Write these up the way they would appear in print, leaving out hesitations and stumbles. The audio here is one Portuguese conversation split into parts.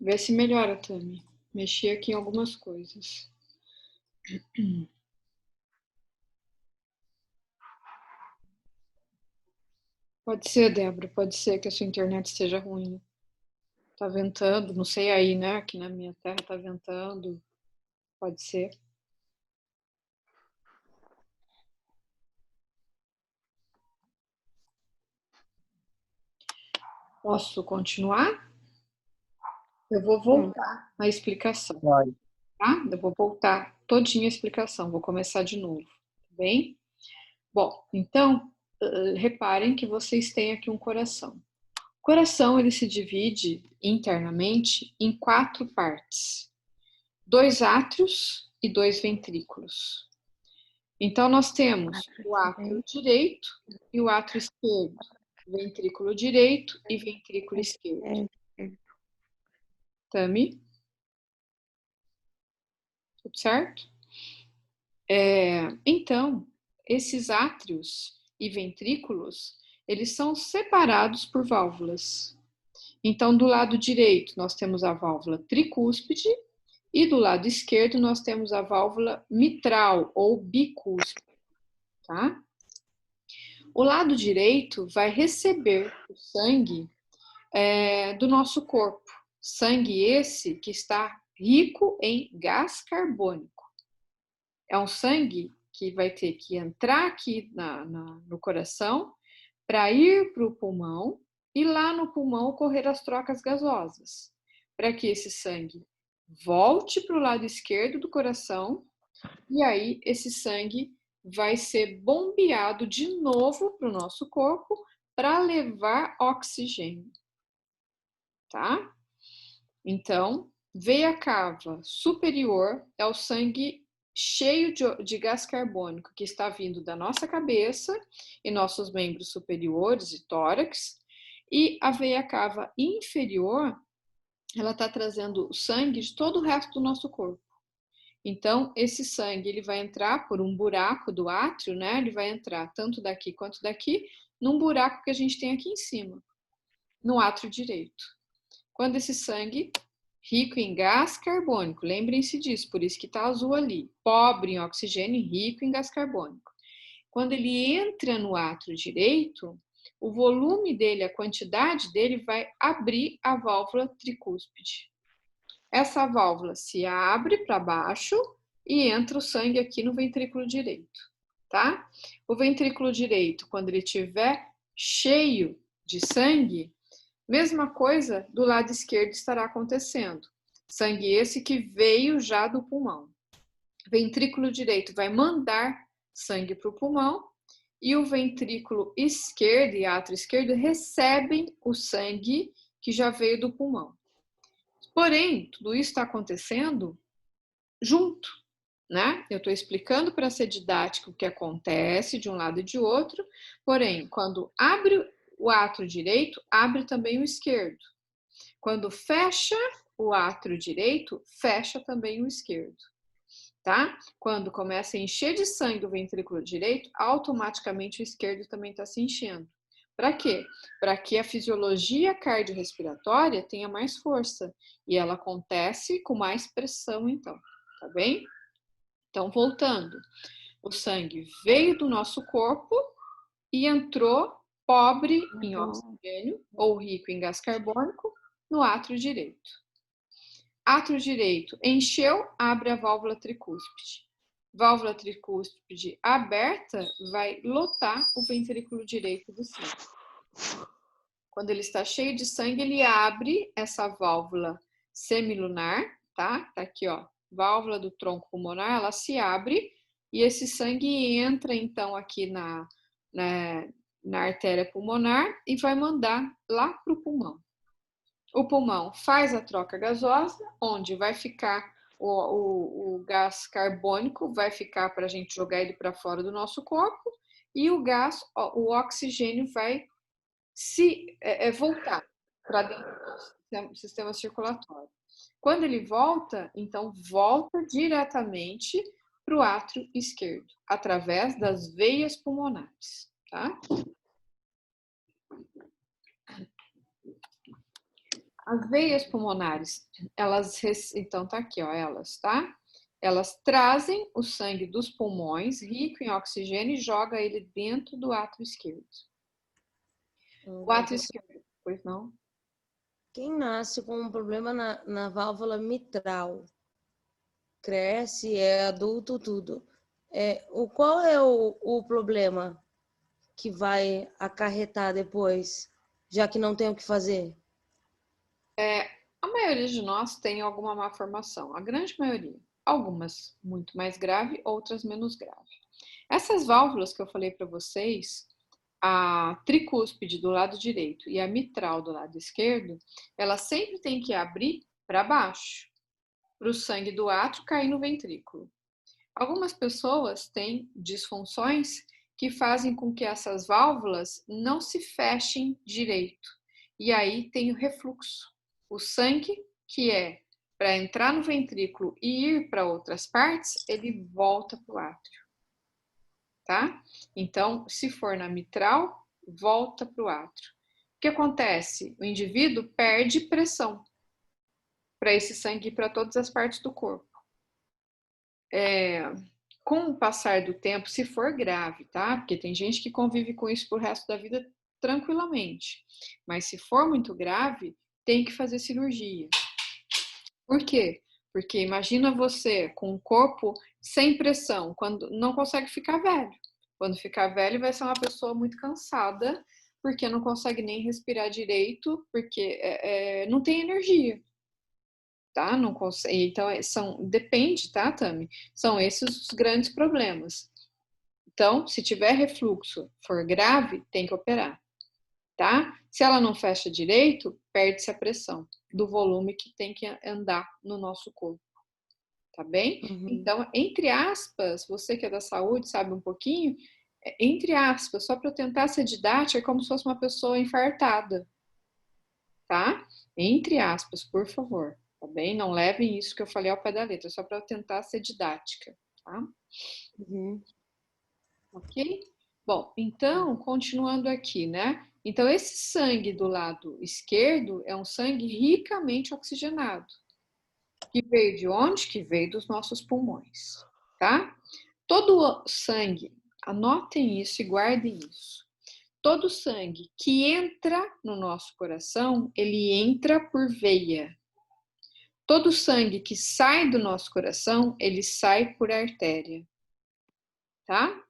Vê se melhora, Tami. Mexi aqui em algumas coisas. Pode ser, Débora, pode ser que a sua internet esteja ruim. Tá ventando, não sei aí, né? Aqui na minha terra tá ventando. Pode ser. Posso continuar? Eu vou voltar à explicação, Pode. tá? Eu vou voltar todinha a explicação, vou começar de novo, tá bem? Bom, então, reparem que vocês têm aqui um coração. O coração, ele se divide internamente em 4 partes. 2 átrios e 2 ventrículos. Então, nós temos o átrio direito e o átrio esquerdo, ventrículo direito e ventrículo esquerdo. Tami? Tudo certo? Então, esses átrios e ventrículos, eles são separados por válvulas. Então, do lado direito, nós temos a válvula tricúspide e do lado esquerdo, nós temos a válvula mitral ou bicúspide, tá? O lado direito vai receber o sangue do nosso corpo. Sangue esse que está rico em gás carbônico. É um sangue que vai ter que entrar aqui no coração para ir para o pulmão e lá no pulmão ocorrer as trocas gasosas, para que esse sangue volte para o lado esquerdo do coração e aí esse sangue vai ser bombeado de novo para o nosso corpo para levar oxigênio, tá? Então, veia cava superior é o sangue cheio de gás carbônico que está vindo da nossa cabeça e nossos membros superiores e tórax, e a veia cava inferior, ela está trazendo o sangue de todo o resto do nosso corpo. Então, esse sangue ele vai entrar por um buraco do átrio, né? Ele vai entrar tanto daqui quanto daqui, num buraco que a gente tem aqui em cima, no átrio direito. Quando esse sangue, rico em gás carbônico, lembrem-se disso, por isso que está azul ali, pobre em oxigênio e rico em gás carbônico. Quando ele entra no átrio direito, o volume dele, a quantidade dele vai abrir a válvula tricúspide. Essa válvula se abre para baixo e entra o sangue aqui no ventrículo direito, tá? O ventrículo direito, quando ele estiver cheio de sangue, mesma coisa do lado esquerdo estará acontecendo. Sangue esse que veio já do pulmão. Ventrículo direito vai mandar sangue para o pulmão e o ventrículo esquerdo e átrio esquerdo recebem o sangue que já veio do pulmão. Porém, tudo isso está acontecendo junto, né? Eu estou explicando para ser didático o que acontece de um lado e de outro, porém, quando abre o átrio direito, abre também o esquerdo. Quando fecha o átrio direito, fecha também o esquerdo, tá? Quando começa a encher de sangue o ventrículo direito, automaticamente o esquerdo também está se enchendo. Para quê? Para que a fisiologia cardiorrespiratória tenha mais força e ela acontece com mais pressão, então, tá bem? Então, voltando, o sangue veio do nosso corpo e entrou pobre em oxigênio ou rico em gás carbônico no átrio direito. Átrio direito encheu, abre a válvula tricúspide. Válvula tricúspide aberta vai lotar o ventrículo direito do sangue. Quando ele está cheio de sangue, ele abre essa válvula semilunar, tá? Tá aqui, ó, válvula do tronco pulmonar, ela se abre e esse sangue entra então aqui na artéria pulmonar e vai mandar lá para o pulmão. O pulmão faz a troca gasosa, onde vai ficar o gás carbônico, vai ficar para a gente jogar ele para fora do nosso corpo, e o gás, o oxigênio vai se voltar para dentro do sistema circulatório. Quando ele volta, então volta diretamente para o átrio esquerdo, através das veias pulmonares, tá? As veias pulmonares, então tá aqui, ó, elas, tá? Elas trazem o sangue dos pulmões, rico em oxigênio, e joga ele dentro do átrio esquerdo. O átrio esquerdo, pois não? Quem nasce com um problema na válvula mitral, cresce, é adulto, tudo. Qual é o problema que vai acarretar depois, já que não tem o que fazer? A maioria de nós tem alguma malformação, a grande maioria. Algumas muito mais grave, outras menos grave. Essas válvulas que eu falei para vocês, a tricúspide do lado direito e a mitral do lado esquerdo, ela sempre tem que abrir para baixo, para o sangue do átrio cair no ventrículo. Algumas pessoas têm disfunções que fazem com que essas válvulas não se fechem direito. E aí tem o refluxo. O sangue, que é para entrar no ventrículo e ir para outras partes, ele volta para o átrio. Tá? Então, se for na mitral, volta para o átrio. O que acontece? O indivíduo perde pressão para esse sangue ir para todas as partes do corpo. Com o passar do tempo, se for grave, tá? Porque tem gente que convive com isso pro resto da vida tranquilamente. Mas se for muito grave, tem que fazer cirurgia. Por quê? Porque imagina você com um corpo sem pressão, quando não consegue ficar velho. Quando ficar velho, vai ser uma pessoa muito cansada, porque não consegue nem respirar direito, porque não tem energia. Tá? Não consegue, então, depende, tá, Tami? São esses os grandes problemas. Então, se tiver refluxo, for grave, tem que operar, tá? Se ela não fecha direito, perde-se a pressão do volume que tem que andar no nosso corpo, tá bem? Uhum. Então, entre aspas, você que é da saúde sabe um pouquinho, entre aspas, só para eu tentar ser didática, é como se fosse uma pessoa infartada, tá? Entre aspas, por favor. Tá bem? Não levem isso que eu falei ao pé da letra, só para tentar ser didática, tá? Uhum. Ok? Bom, então, continuando aqui, né? Então, esse sangue do lado esquerdo é um sangue ricamente oxigenado. Que veio de onde? Que veio dos nossos pulmões, tá? Todo sangue, anotem isso e guardem isso. Todo sangue que entra no nosso coração, ele entra por veia. Todo sangue que sai do nosso coração, ele sai por artéria, tá?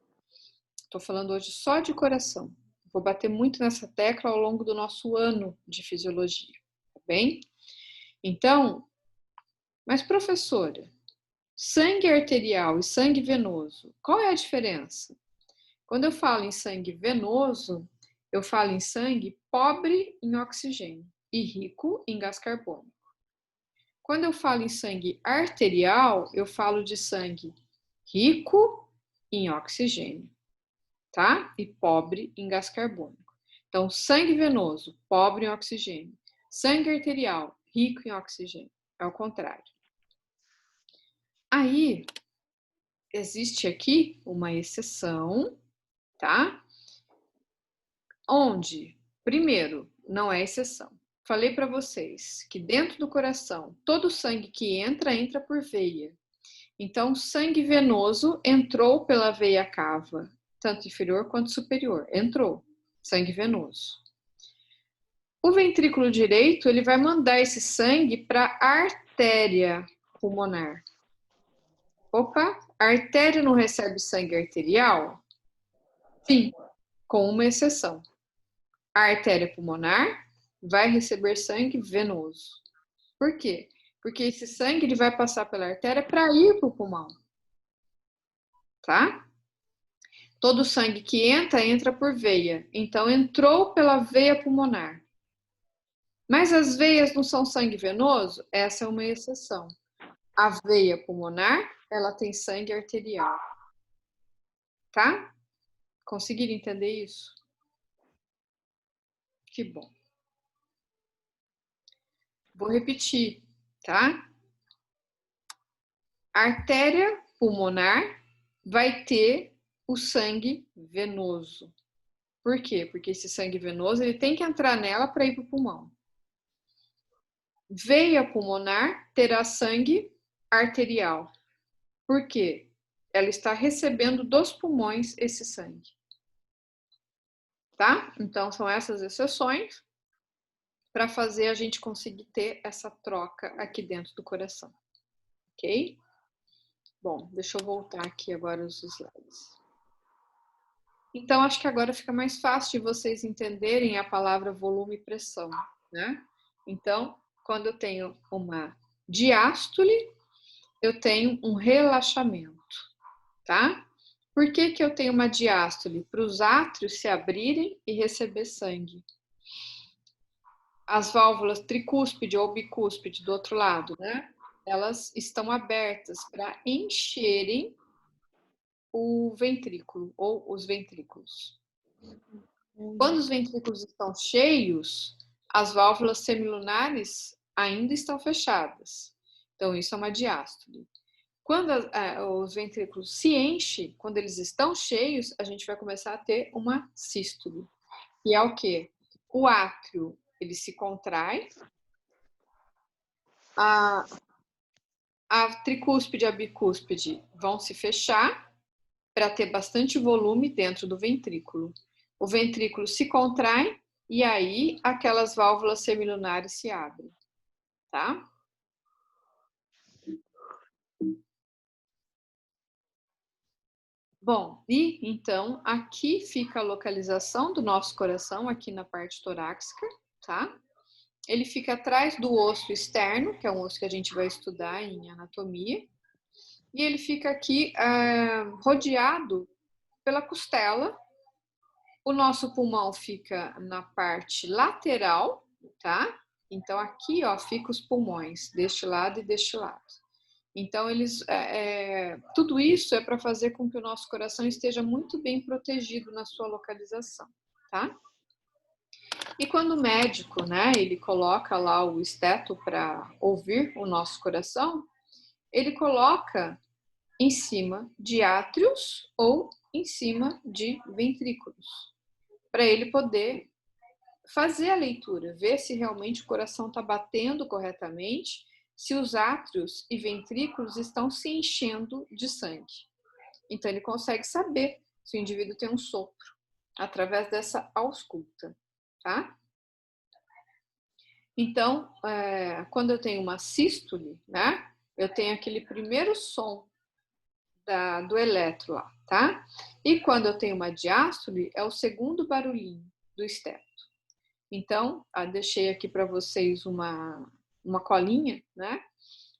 Estou falando hoje só de coração. Vou bater muito nessa tecla ao longo do nosso ano de fisiologia, tá bem? Então, mas professora, sangue arterial e sangue venoso, qual é a diferença? Quando eu falo em sangue venoso, eu falo em sangue pobre em oxigênio e rico em gás carbônico. Quando eu falo em sangue arterial, eu falo de sangue rico em oxigênio, tá? E pobre em gás carbônico. Então, sangue venoso, pobre em oxigênio. Sangue arterial, rico em oxigênio. É o contrário. Aí, existe aqui uma exceção, tá? Onde, primeiro, não é exceção. Falei para vocês que dentro do coração, todo sangue que entra, entra por veia. Então, sangue venoso entrou pela veia cava, tanto inferior quanto superior. Entrou, sangue venoso. O ventrículo direito, ele vai mandar esse sangue para a artéria pulmonar. Opa, a artéria não recebe sangue arterial? Sim, com uma exceção. A artéria pulmonar vai receber sangue venoso. Por quê? Porque esse sangue ele vai passar pela artéria para ir para o pulmão. Tá? Todo sangue que entra, entra por veia. Então, entrou pela veia pulmonar. Mas as veias não são sangue venoso? Essa é uma exceção. A veia pulmonar, ela tem sangue arterial. Tá? Conseguiram entender isso? Que bom. Vou repetir, tá? A artéria pulmonar vai ter o sangue venoso. Por quê? Porque esse sangue venoso ele tem que entrar nela para ir para o pulmão. veia pulmonar terá sangue arterial. Por quê? Ela está recebendo dos pulmões esse sangue. Tá? Então, são essas exceções para fazer a gente conseguir ter essa troca aqui dentro do coração. Ok? Bom, deixa eu voltar aqui agora os slides. Então, acho que agora fica mais fácil de vocês entenderem a palavra volume e pressão, né? Então, quando eu tenho uma diástole, eu tenho um relaxamento, tá? Por que que eu tenho uma diástole? Para os átrios se abrirem e receber sangue. As válvulas tricúspide ou bicúspide do outro lado, né? Elas estão abertas para encherem o ventrículo ou os ventrículos. Quando os ventrículos estão cheios, as válvulas semilunares ainda estão fechadas. Então, isso é uma diástole. Quando os ventrículos se enchem, quando eles estão cheios, a gente vai começar a ter uma sístole. E é o quê? O átrio, ele se contrai, a tricúspide e a bicúspide vão se fechar para ter bastante volume dentro do ventrículo. O ventrículo se contrai e aí aquelas válvulas semilunares se abrem, tá? Bom, e então aqui fica a localização do nosso coração, aqui na parte torácica, tá? Ele fica atrás do osso externo, que é um osso que a gente vai estudar em anatomia, e ele fica aqui rodeado pela costela. O nosso pulmão fica na parte lateral, tá? Então aqui, ó, fica os pulmões deste lado e deste lado. Então tudo isso é para fazer com que o nosso coração esteja muito bem protegido na sua localização, tá? E quando o médico, né, ele coloca lá o esteto para ouvir o nosso coração, ele coloca em cima de átrios ou em cima de ventrículos, para ele poder fazer a leitura, ver se realmente o coração está batendo corretamente, se os átrios e ventrículos estão se enchendo de sangue. Então ele consegue saber se o indivíduo tem um sopro através dessa ausculta, tá? Então, quando eu tenho uma sístole, né, eu tenho aquele primeiro som do eletro lá, tá? E quando eu tenho uma diástole, é o segundo barulhinho do esteto. Então, deixei aqui para vocês uma colinha, né?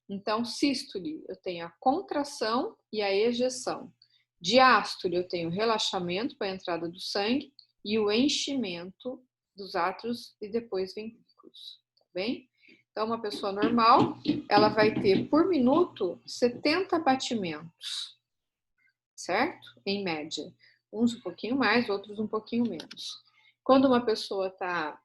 Então, sístole, eu tenho a contração e a ejeção. Diástole, eu tenho relaxamento para a entrada do sangue e o enchimento dos átrios e depois ventrículos, tá bem? Então, uma pessoa normal, ela vai ter por minuto 70 batimentos, certo? Em média. Uns um pouquinho mais, outros um pouquinho menos. Quando uma pessoa está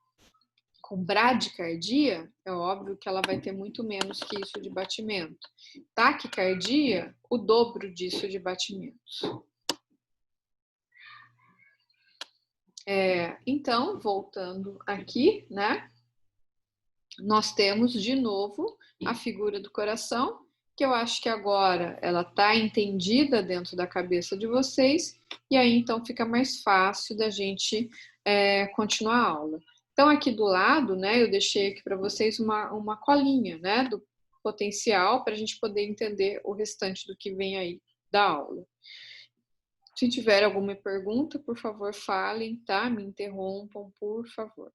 com bradicardia, é óbvio que ela vai ter muito menos que isso de batimento. Taquicardia, o dobro disso de batimentos. Então, voltando aqui, né? Nós temos de novo a figura do coração, que eu acho que agora ela está entendida dentro da cabeça de vocês, e aí então fica mais fácil da gente continuar a aula. Então, aqui do lado, né, eu deixei aqui para vocês uma colinha, né, do potencial para a gente poder entender o restante do que vem aí da aula. Se tiver alguma pergunta, por favor, falem, tá? Me interrompam, por favor.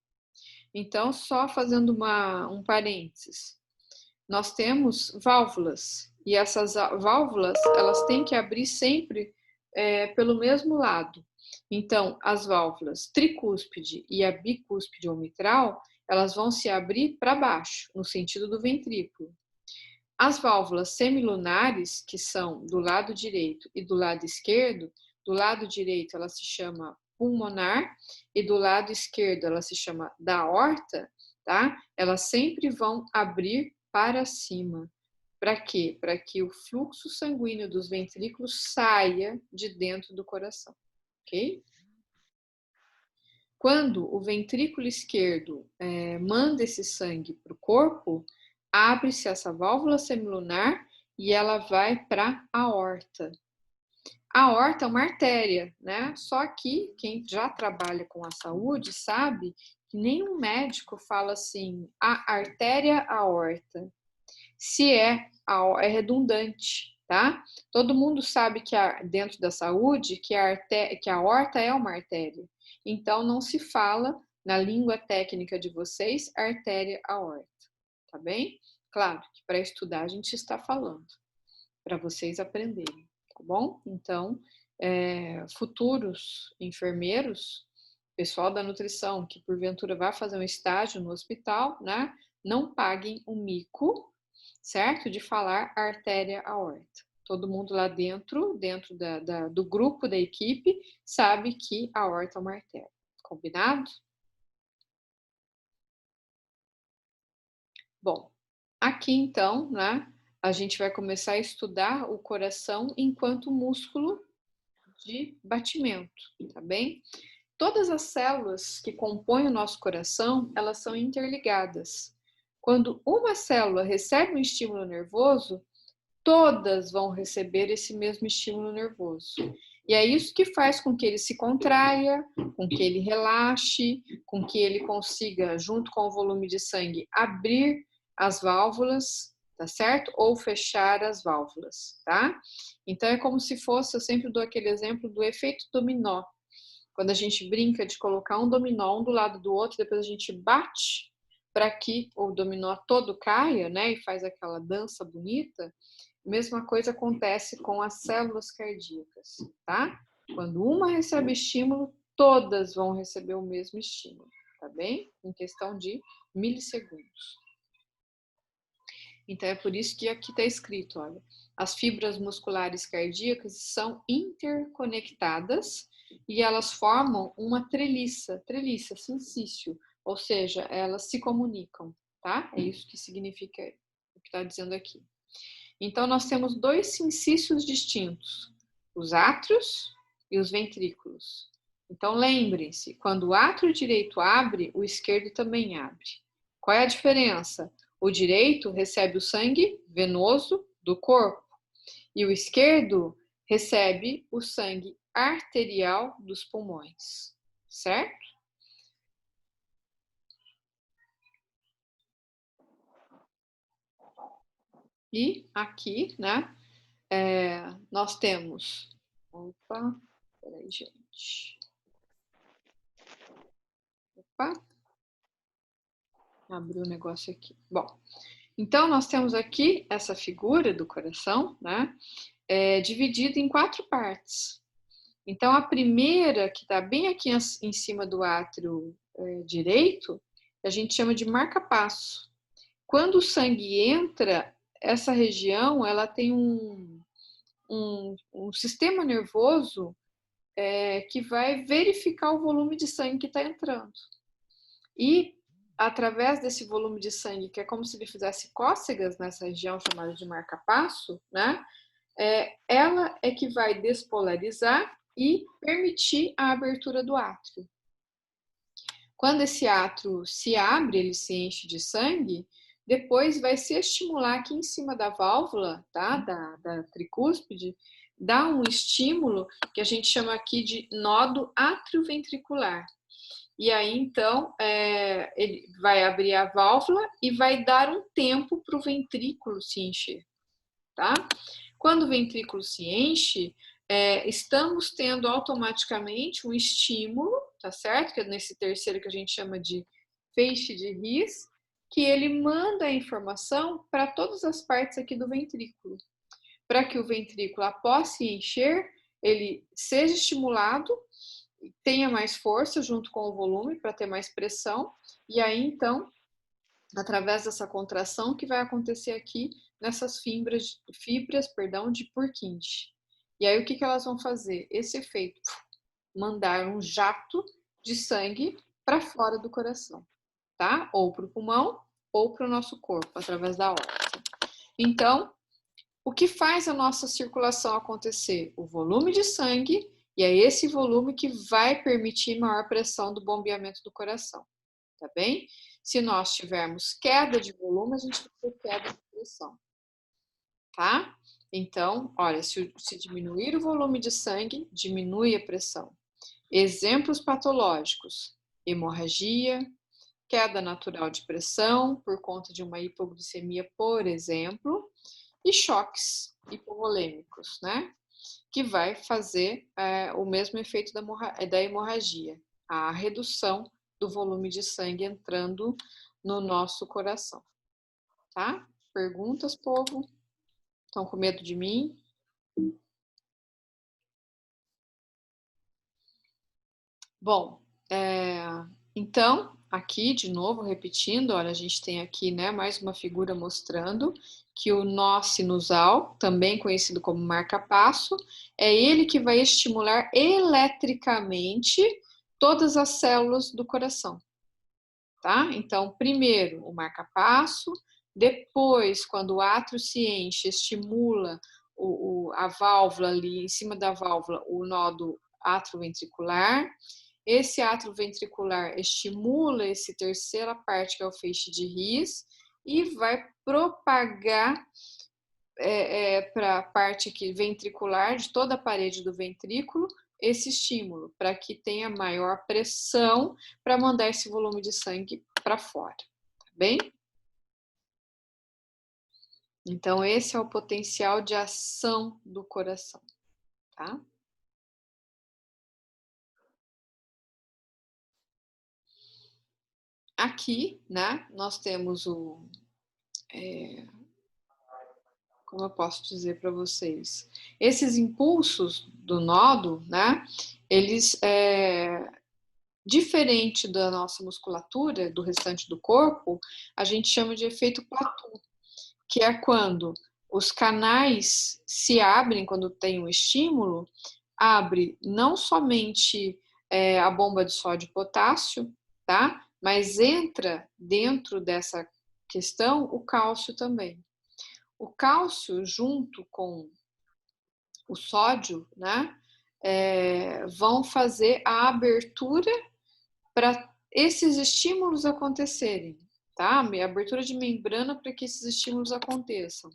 Então, só fazendo um parênteses, nós temos válvulas, e essas válvulas, elas têm que abrir sempre pelo mesmo lado. Então, as válvulas tricúspide e a bicúspide ou mitral, elas vão se abrir para baixo, no sentido do ventrículo. As válvulas semilunares, que são do lado direito e do lado esquerdo, do lado direito ela se chama pulmonar e do lado esquerdo ela se chama da aorta, tá? Elas sempre vão abrir para cima. Para quê? Para que o fluxo sanguíneo dos ventrículos saia de dentro do coração, ok? Quando o ventrículo esquerdo manda esse sangue para o corpo, abre-se essa válvula semilunar e ela vai para a aorta. A aorta é uma artéria, né? Só que quem já trabalha com a saúde sabe que nenhum médico fala assim, a artéria aorta. Se é redundante, tá? Todo mundo sabe que dentro da saúde que a aorta é uma artéria. Então, não se fala, na língua técnica de vocês, artéria aorta, tá bem? Claro que para estudar a gente está falando, para vocês aprenderem, tá bom? Então, futuros enfermeiros, pessoal da nutrição que porventura vai fazer um estágio no hospital, né? Não paguem o mico, certo? De falar artéria aorta. Todo mundo lá dentro do grupo da equipe, sabe que a aorta é uma artéria. Combinado? Bom, aqui então, né? A gente vai começar a estudar o coração enquanto músculo de batimento, tá bem? Todas as células que compõem o nosso coração, elas são interligadas. Quando uma célula recebe um estímulo nervoso, todas vão receber esse mesmo estímulo nervoso. E é isso que faz com que ele se contraia, com que ele relaxe, com que ele consiga, junto com o volume de sangue, abrir as válvulas, tá certo? Ou fechar as válvulas, tá? Então é como se fosse, eu sempre dou aquele exemplo do efeito dominó. Quando a gente brinca de colocar um dominó um do lado do outro, depois a gente bate para que o dominó todo caia, né? E faz aquela dança bonita. Mesma coisa acontece com as células cardíacas, tá? Quando uma recebe estímulo, todas vão receber o mesmo estímulo, tá bem? Em questão de milissegundos. Então é por isso que aqui está escrito, olha, as fibras musculares cardíacas são interconectadas e elas formam uma treliça, sincício, ou seja, elas se comunicam, tá? É isso que significa o que está dizendo aqui. Então, nós temos dois sincícios distintos, os átrios e os ventrículos. Então, lembrem-se, quando o átrio direito abre, o esquerdo também abre. Qual é a diferença? O direito recebe o sangue venoso do corpo e o esquerdo recebe o sangue arterial dos pulmões, certo? E aqui, né, nós temos... Opa, peraí, gente. Opa. Abriu o negócio aqui. Bom, então nós temos aqui essa figura do coração, né, dividida em 4 partes. Então, a primeira, que está bem aqui em cima do átrio direito, a gente chama de marca-passo. Quando o sangue entra, essa região, ela tem um sistema nervoso que vai verificar o volume de sangue que está entrando. E, através desse volume de sangue, que é como se ele fizesse cócegas nessa região chamada de marca-passo, né? Ela é que vai despolarizar e permitir a abertura do átrio. Quando esse átrio se abre, ele se enche de sangue, depois vai se estimular aqui em cima da válvula, tá? da tricúspide, dá um estímulo que a gente chama aqui de nódo atrioventricular. E aí, então, ele vai abrir a válvula e vai dar um tempo para o ventrículo se encher, tá? Quando o ventrículo se enche, estamos tendo automaticamente um estímulo, tá certo? Que é nesse terceiro que a gente chama de feixe de His, que ele manda a informação para todas as partes aqui do ventrículo, para que o ventrículo, após se encher, ele seja estimulado, tenha mais força junto com o volume para ter mais pressão, e aí então, através dessa contração que vai acontecer aqui nessas fibras de Purkinje. E aí o que elas vão fazer? Esse efeito, mandar um jato de sangue para fora do coração, tá? Ou para o pulmão ou para o nosso corpo, através da aorta. Então, o que faz a nossa circulação acontecer? O volume de sangue, e é esse volume que vai permitir maior pressão do bombeamento do coração, tá bem? Se nós tivermos queda de volume, a gente vai ter queda de pressão, tá? Então, olha, se diminuir o volume de sangue, diminui a pressão. Exemplos patológicos: hemorragia, queda natural de pressão por conta de uma hipoglicemia, por exemplo, e choques hipovolêmicos, né? Que vai fazer o mesmo efeito da hemorragia, a redução do volume de sangue entrando no nosso coração, tá? Perguntas, povo? Estão com medo de mim? Bom, então, aqui, de novo, repetindo, olha, a gente tem aqui, né, mais uma figura mostrando que o nó sinusal, também conhecido como marca-passo, é ele que vai estimular eletricamente todas as células do coração, tá? Então, primeiro o marca-passo, depois, quando o átrio se enche, estimula a válvula ali, em cima da válvula, o nódo atrioventricular. Esse átrio ventricular estimula essa terceira parte, que é o feixe de His, e vai propagar para a parte aqui ventricular, de toda a parede do ventrículo, esse estímulo, para que tenha maior pressão para mandar esse volume de sangue para fora, tá bem? Então, esse é o potencial de ação do coração, tá? Aqui, né, nós temos como eu posso dizer para vocês? Esses impulsos do nódo, né, eles, diferente da nossa musculatura, do restante do corpo, a gente chama de efeito platô, que é quando os canais se abrem quando tem um estímulo, abre não somente a bomba de sódio e potássio, tá? Mas entra dentro dessa questão o cálcio também. O cálcio, junto com o sódio, né, vão fazer a abertura para esses estímulos acontecerem, tá? A abertura de membrana para que esses estímulos aconteçam.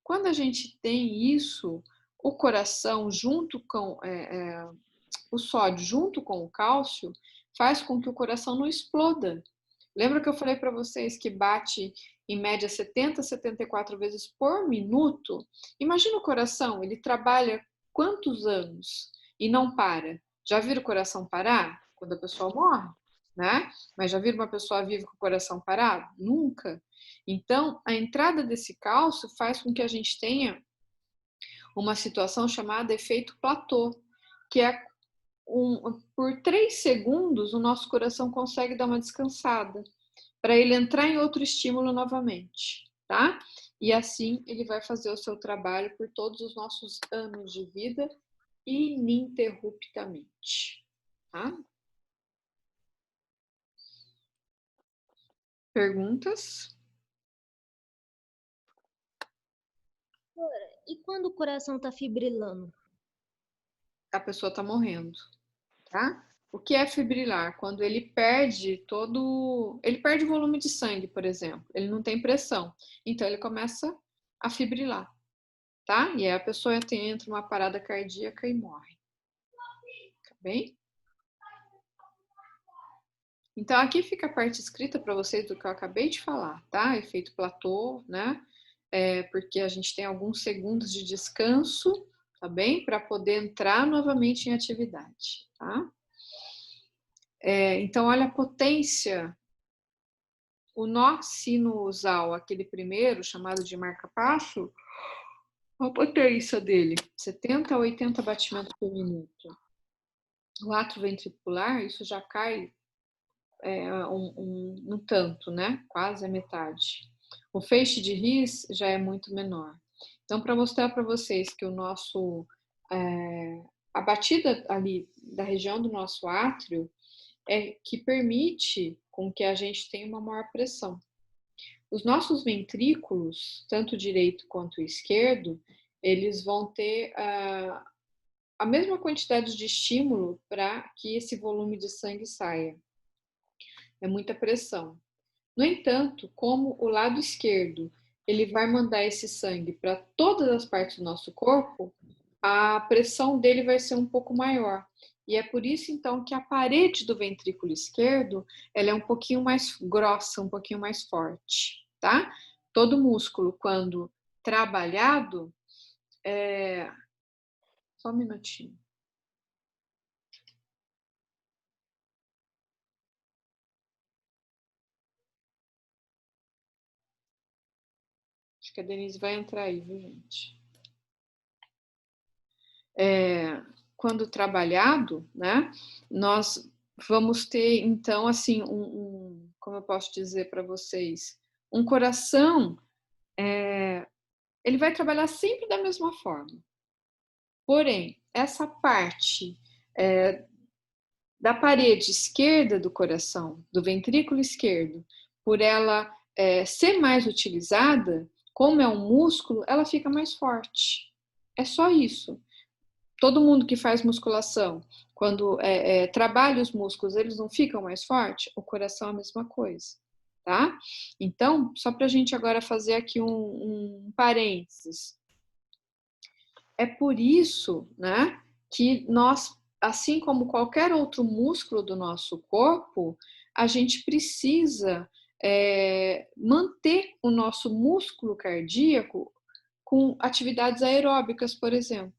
Quando a gente tem isso, o coração junto com o sódio junto com o cálcio faz com que o coração não exploda. Lembra que eu falei para vocês que bate em média 70, 74 vezes por minuto? Imagina o coração, ele trabalha quantos anos e não para? Já viram o coração parar? Quando a pessoa morre, né? Mas já viram uma pessoa viva com o coração parado? Nunca. Então, a entrada desse cálcio faz com que a gente tenha uma situação chamada efeito platô, que é por 3 segundos o nosso coração consegue dar uma descansada para ele entrar em outro estímulo novamente, tá? E assim ele vai fazer o seu trabalho por todos os nossos anos de vida ininterruptamente, tá? Perguntas? E quando o coração tá fibrilando? A pessoa está morrendo, tá? O que é fibrilar? Quando ele perde ele perde volume de sangue, por exemplo. Ele não tem pressão. Então ele começa a fibrilar, tá? E aí a pessoa entra numa parada cardíaca e morre. Tá bem? Então aqui fica a parte escrita para vocês do que eu acabei de falar, tá? Efeito platô, né? Porque a gente tem alguns segundos de descanso, tá bem? Para poder entrar novamente em atividade, tá? Então, olha a potência. O nó sinusal, aquele primeiro, chamado de marca-passo, a potência dele, 70 a 80 batimentos por minuto. O átrio ventricular, isso já cai um tanto, né? Quase a metade. O feixe de His já é muito menor. Então, para mostrar para vocês que a batida ali da região do nosso átrio é que permite com que a gente tenha uma maior pressão. Os nossos ventrículos, tanto o direito quanto o esquerdo, eles vão ter a mesma quantidade de estímulo para que esse volume de sangue saia. é muita pressão. No entanto, como o lado esquerdo ele vai mandar esse sangue para todas as partes do nosso corpo, a pressão dele vai ser um pouco maior. E é por isso, então, que a parede do ventrículo esquerdo ela é um pouquinho mais grossa, um pouquinho mais forte, tá? Todo músculo, quando trabalhado, Só um minutinho. Acho que a Denise vai entrar aí, viu, gente? Quando trabalhado, né, nós vamos ter, então, assim, como eu posso dizer para vocês, um coração, ele vai trabalhar sempre da mesma forma. Porém, essa parte da parede esquerda do coração, do ventrículo esquerdo, por ela ser mais utilizada, como é um músculo, ela fica mais forte. É só isso. Todo mundo que faz musculação, quando trabalha os músculos, eles não ficam mais fortes? O coração é a mesma coisa, tá? Então, só para a gente agora fazer aqui um parênteses. É por isso, né, que nós, assim como qualquer outro músculo do nosso corpo, a gente precisa manter o nosso músculo cardíaco com atividades aeróbicas, por exemplo,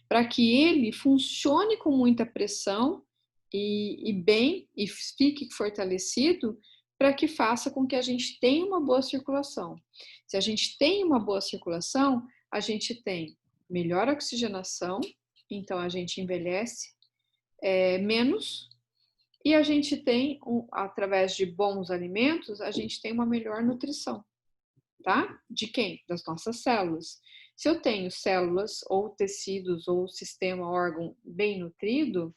para que ele funcione com muita pressão e bem, e fique fortalecido, para que faça com que a gente tenha uma boa circulação. Se a gente tem uma boa circulação, a gente tem melhor oxigenação, então a gente envelhece menos, e a gente tem, através de bons alimentos, a gente tem uma melhor nutrição, tá? De quem? Das nossas células. Se eu tenho células ou tecidos ou sistema, órgão bem nutrido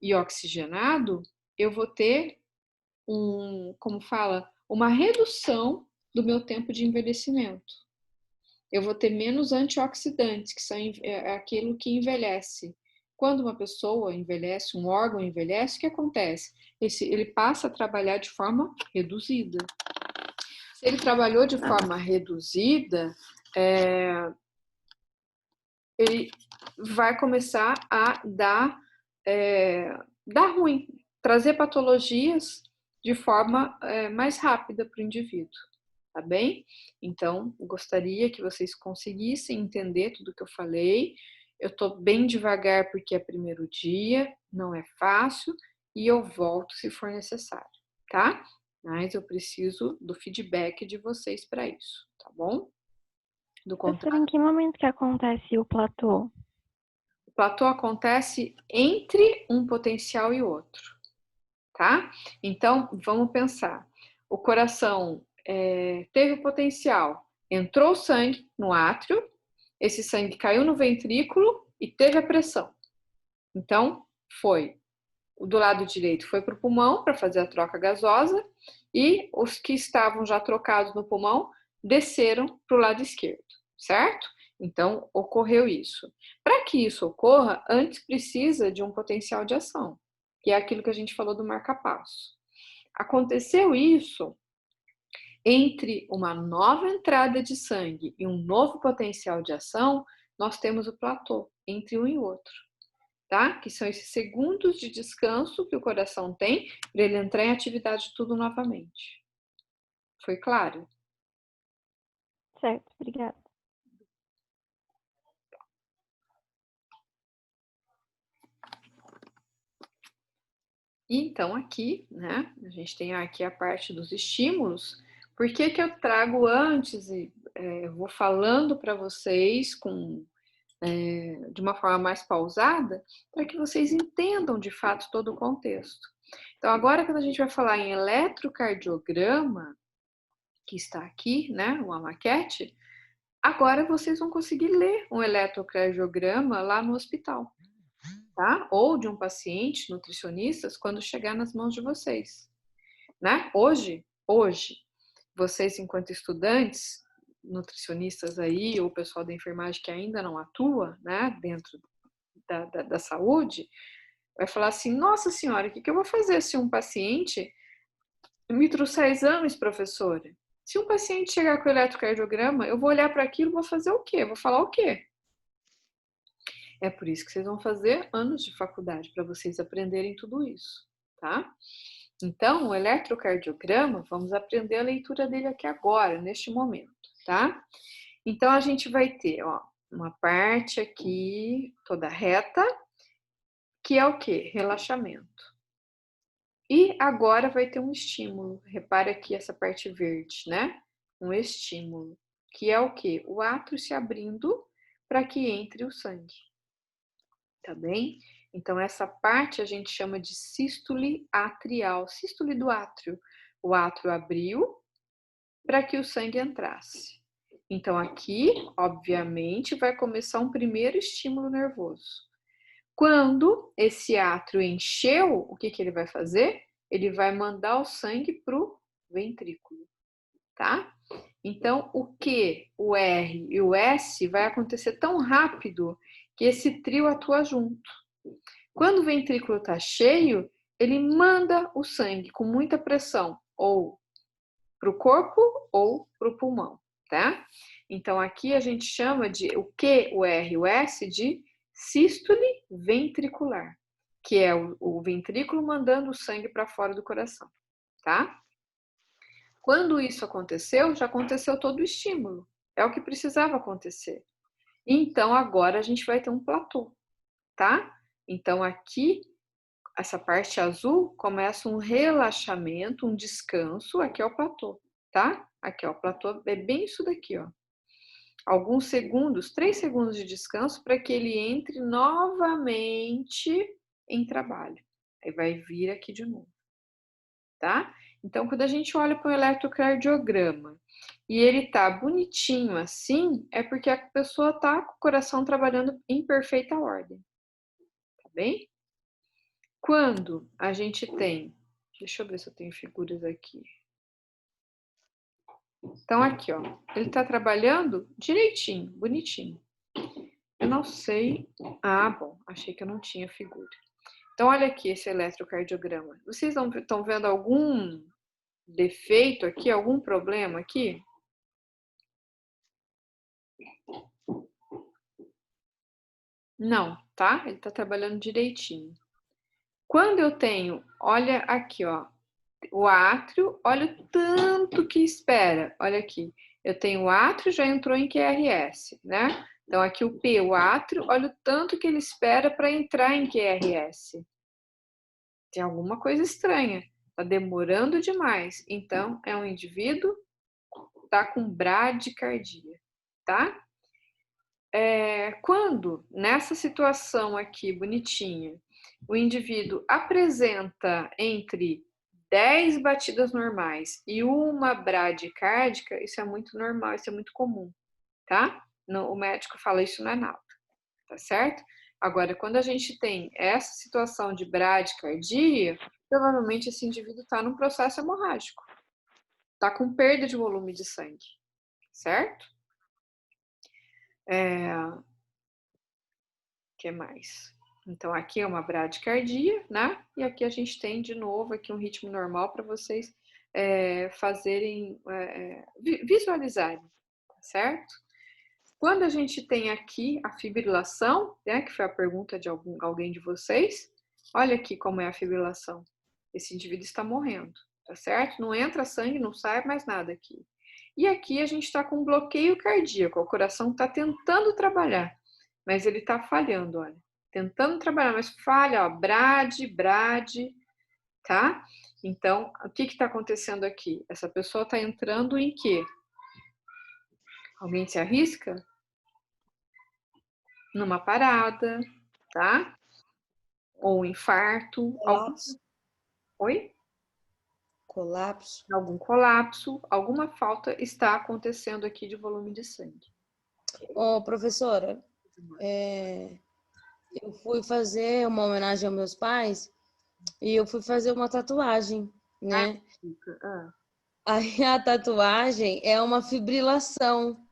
e oxigenado, eu vou ter uma redução do meu tempo de envelhecimento. Eu vou ter menos antioxidantes, que são aquilo que envelhece. Quando uma pessoa envelhece, um órgão envelhece, o que acontece? Ele passa a trabalhar de forma reduzida. Se ele trabalhou de forma reduzida, ele vai começar a dar ruim, trazer patologias de forma mais rápida para o indivíduo, tá bem? Então, gostaria que vocês conseguissem entender tudo que eu falei. Eu tô bem devagar porque é primeiro dia, não é fácil, e eu volto se for necessário, tá? Mas eu preciso do feedback de vocês para isso, tá bom? Do Professora, em que momento que acontece o platô? O platô acontece entre um potencial e outro, tá? Então, vamos pensar. O coração teve o potencial, entrou sangue no átrio, esse sangue caiu no ventrículo e teve a pressão. Então, do lado direito foi para o pulmão para fazer a troca gasosa e os que estavam já trocados no pulmão desceram para o lado esquerdo, certo? Então, ocorreu isso. Para que isso ocorra, antes precisa de um potencial de ação, que é aquilo que a gente falou do marca-passo. Aconteceu isso entre uma nova entrada de sangue e um novo potencial de ação, nós temos o platô entre um e outro, tá? Que são esses segundos de descanso que o coração tem para ele entrar em atividade tudo novamente. Foi claro? Certo, obrigada. Então, aqui, né, a gente tem aqui a parte dos estímulos. Por que que eu trago antes e vou falando para vocês de uma forma mais pausada, para que vocês entendam de fato todo o contexto. Então, agora quando a gente vai falar em eletrocardiograma, que está aqui, né, uma maquete, agora vocês vão conseguir ler um eletrocardiograma lá no hospital, tá? Ou de um paciente, nutricionistas, quando chegar nas mãos de vocês, né? Hoje, vocês enquanto estudantes, nutricionistas aí, ou pessoal da enfermagem que ainda não atua, né, dentro da saúde, vai falar assim, nossa senhora, o que eu vou fazer se um paciente me trouxer exames, professora, se um paciente chegar com eletrocardiograma, eu vou olhar para aquilo e vou fazer o quê? Vou falar o quê? É por isso que vocês vão fazer anos de faculdade, para vocês aprenderem tudo isso, tá? Então, o eletrocardiograma, vamos aprender a leitura dele aqui agora, neste momento, tá? Então, a gente vai ter, ó, uma parte aqui toda reta, que é o quê? Relaxamento. E agora vai ter um estímulo. Repara aqui essa parte verde, né? Um estímulo, que é o quê? O átrio se abrindo para que entre o sangue. Tá bem? Então, essa parte a gente chama de sístole atrial, sístole do átrio. O átrio abriu para que o sangue entrasse. Então, aqui, obviamente, vai começar um primeiro estímulo nervoso. Quando esse átrio encheu, o que ele vai fazer? Ele vai mandar o sangue para o ventrículo, tá? Então, o Q, o R e o S vai acontecer tão rápido que esse trio atua junto. Quando o ventrículo está cheio, ele manda o sangue com muita pressão, ou para o corpo ou para o pulmão, tá? Então, aqui a gente chama de o Q, o R e o S de sístole ventricular, que é o ventrículo mandando o sangue para fora do coração, tá? Quando isso aconteceu, já aconteceu todo o estímulo. É o que precisava acontecer. Então, agora a gente vai ter um platô, tá? Então, aqui, essa parte azul, começa um relaxamento, um descanso. Aqui é o platô, tá? Aqui, ó, o platô é bem isso daqui, ó. Alguns segundos, 3 segundos de descanso para que ele entre novamente em trabalho. Aí vai vir aqui de novo, tá? Então, quando a gente olha para o eletrocardiograma e ele tá bonitinho assim, é porque a pessoa tá com o coração trabalhando em perfeita ordem, tá bem? Quando a gente tem, deixa eu ver se eu tenho figuras aqui. Então, aqui, ó, ele tá trabalhando direitinho, bonitinho. Eu não sei. Ah, bom, achei que eu não tinha figura. Então, olha aqui esse eletrocardiograma. Vocês estão vendo algum defeito aqui, algum problema aqui? Não, tá? Ele tá trabalhando direitinho. Quando eu tenho, olha aqui, ó, o átrio, olha o tanto que espera. Olha aqui, eu tenho o átrio, já entrou em QRS, né? Então, aqui o P, o átrio, olha o tanto que ele espera para entrar em QRS. Tem alguma coisa estranha, tá demorando demais. Então, é um indivíduo que tá com bradicardia, tá? Quando, nessa situação aqui, bonitinha, o indivíduo apresenta entre 10 batidas normais e uma bradicárdica, isso é muito normal, isso é muito comum, tá? O médico fala isso não é nada, tá certo? Agora, quando a gente tem essa situação de bradicardia, provavelmente esse indivíduo está num processo hemorrágico, está com perda de volume de sangue, certo? Que mais? Então, aqui é uma bradicardia, né? E aqui a gente tem, de novo, aqui um ritmo normal para vocês fazerem, visualizarem, tá certo? Quando a gente tem aqui a fibrilação, né, que foi a pergunta de alguém de vocês, olha aqui como é a fibrilação. Esse indivíduo está morrendo, tá certo? Não entra sangue, não sai mais nada aqui. E aqui a gente está com bloqueio cardíaco, o coração está tentando trabalhar, mas ele está falhando, olha. Tentando trabalhar, mas falha, ó, brade, tá? Então, o que está acontecendo aqui? Essa pessoa está entrando em quê? Alguém se arrisca? Numa parada, tá? Ou um infarto. Colapso. Oi? Colapso. Algum colapso, alguma falta está acontecendo aqui de volume de sangue. Ô, professora, eu fui fazer uma homenagem aos meus pais e eu fui fazer uma tatuagem, né? Aí a tatuagem é uma fibrilação.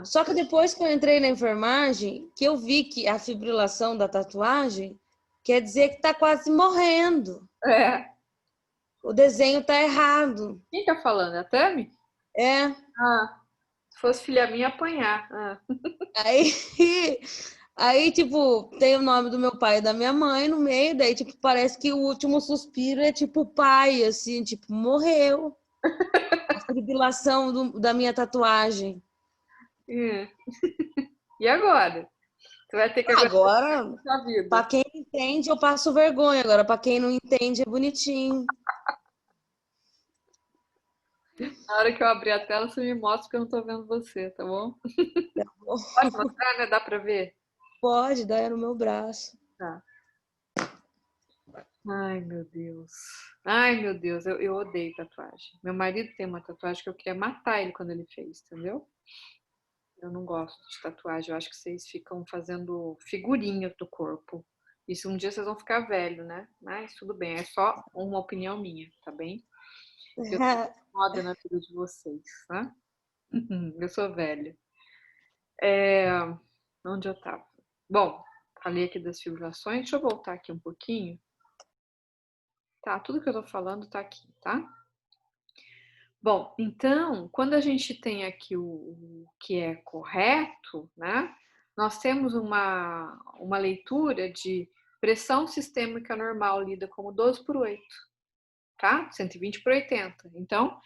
Só que depois que eu entrei na enfermagem, que eu vi que a fibrilação da tatuagem quer dizer que tá quase morrendo. o desenho tá errado. Quem tá falando? É a Tami? É, Ah, se fosse filha minha, apanhar. Ah. aí, aí, tipo, tem o nome do meu pai e da minha mãe no meio, daí, tipo, parece que o último suspiro é, tipo, o pai, assim, tipo, morreu. A fibrilação da minha tatuagem. É. E agora? Você vai ter que aguentar Agora, a vida. pra quem entende, eu passo vergonha. Agora, pra quem não entende, é bonitinho. Na hora que eu abrir a tela, você me mostra porque eu não tô vendo você, tá bom? Pode mostrar, né? Dá pra ver? Pode, daí no meu braço. Tá. Ai, meu Deus. Ai, meu Deus, eu odeio tatuagem. Meu marido tem uma tatuagem que eu queria matar ele quando ele fez, entendeu? Eu não gosto de tatuagem. Eu acho que vocês ficam fazendo figurinha do corpo. Isso um dia vocês vão ficar velho, né? Mas tudo bem, é só uma opinião minha, tá bem? Eu sou moda na vida de vocês, né? Eu sou velha. Onde eu tava? Bom, falei aqui das fibrilações. Deixa eu voltar aqui um pouquinho. Tá, tudo que eu tô falando tá aqui, tá? Bom, então, quando a gente tem aqui o que é correto, né? Nós temos uma leitura de pressão sistêmica normal lida como 12 por 8, tá? 120 por 80. Então,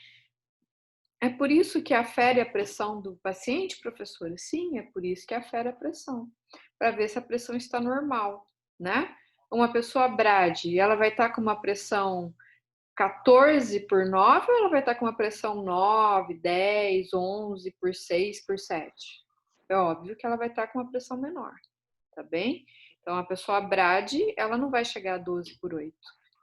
é por isso que afere a pressão do paciente, professora? Sim, é por isso que afere a pressão, para ver se a pressão está normal, né? Uma pessoa brade, ela vai estar com uma pressão 14 por 9 ou ela vai estar com uma pressão 9, 10, 11 por 6 por 7? É óbvio que ela vai estar com uma pressão menor, tá bem? Então, a pessoa brade, ela não vai chegar a 12 por 8,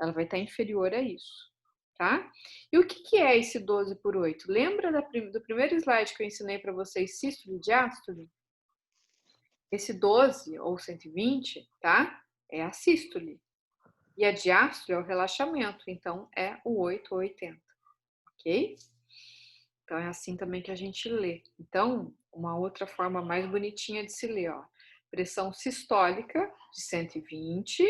ela vai estar inferior a isso, tá? E o que é esse 12 por 8? Lembra do primeiro slide que eu ensinei para vocês, sístole e diástole? Esse 12 ou 120, tá? É a sístole. E a diástole é o relaxamento, então é o 8 ou 80, ok? Então é assim também que a gente lê. Então, uma outra forma mais bonitinha de se ler, ó. Pressão sistólica de 120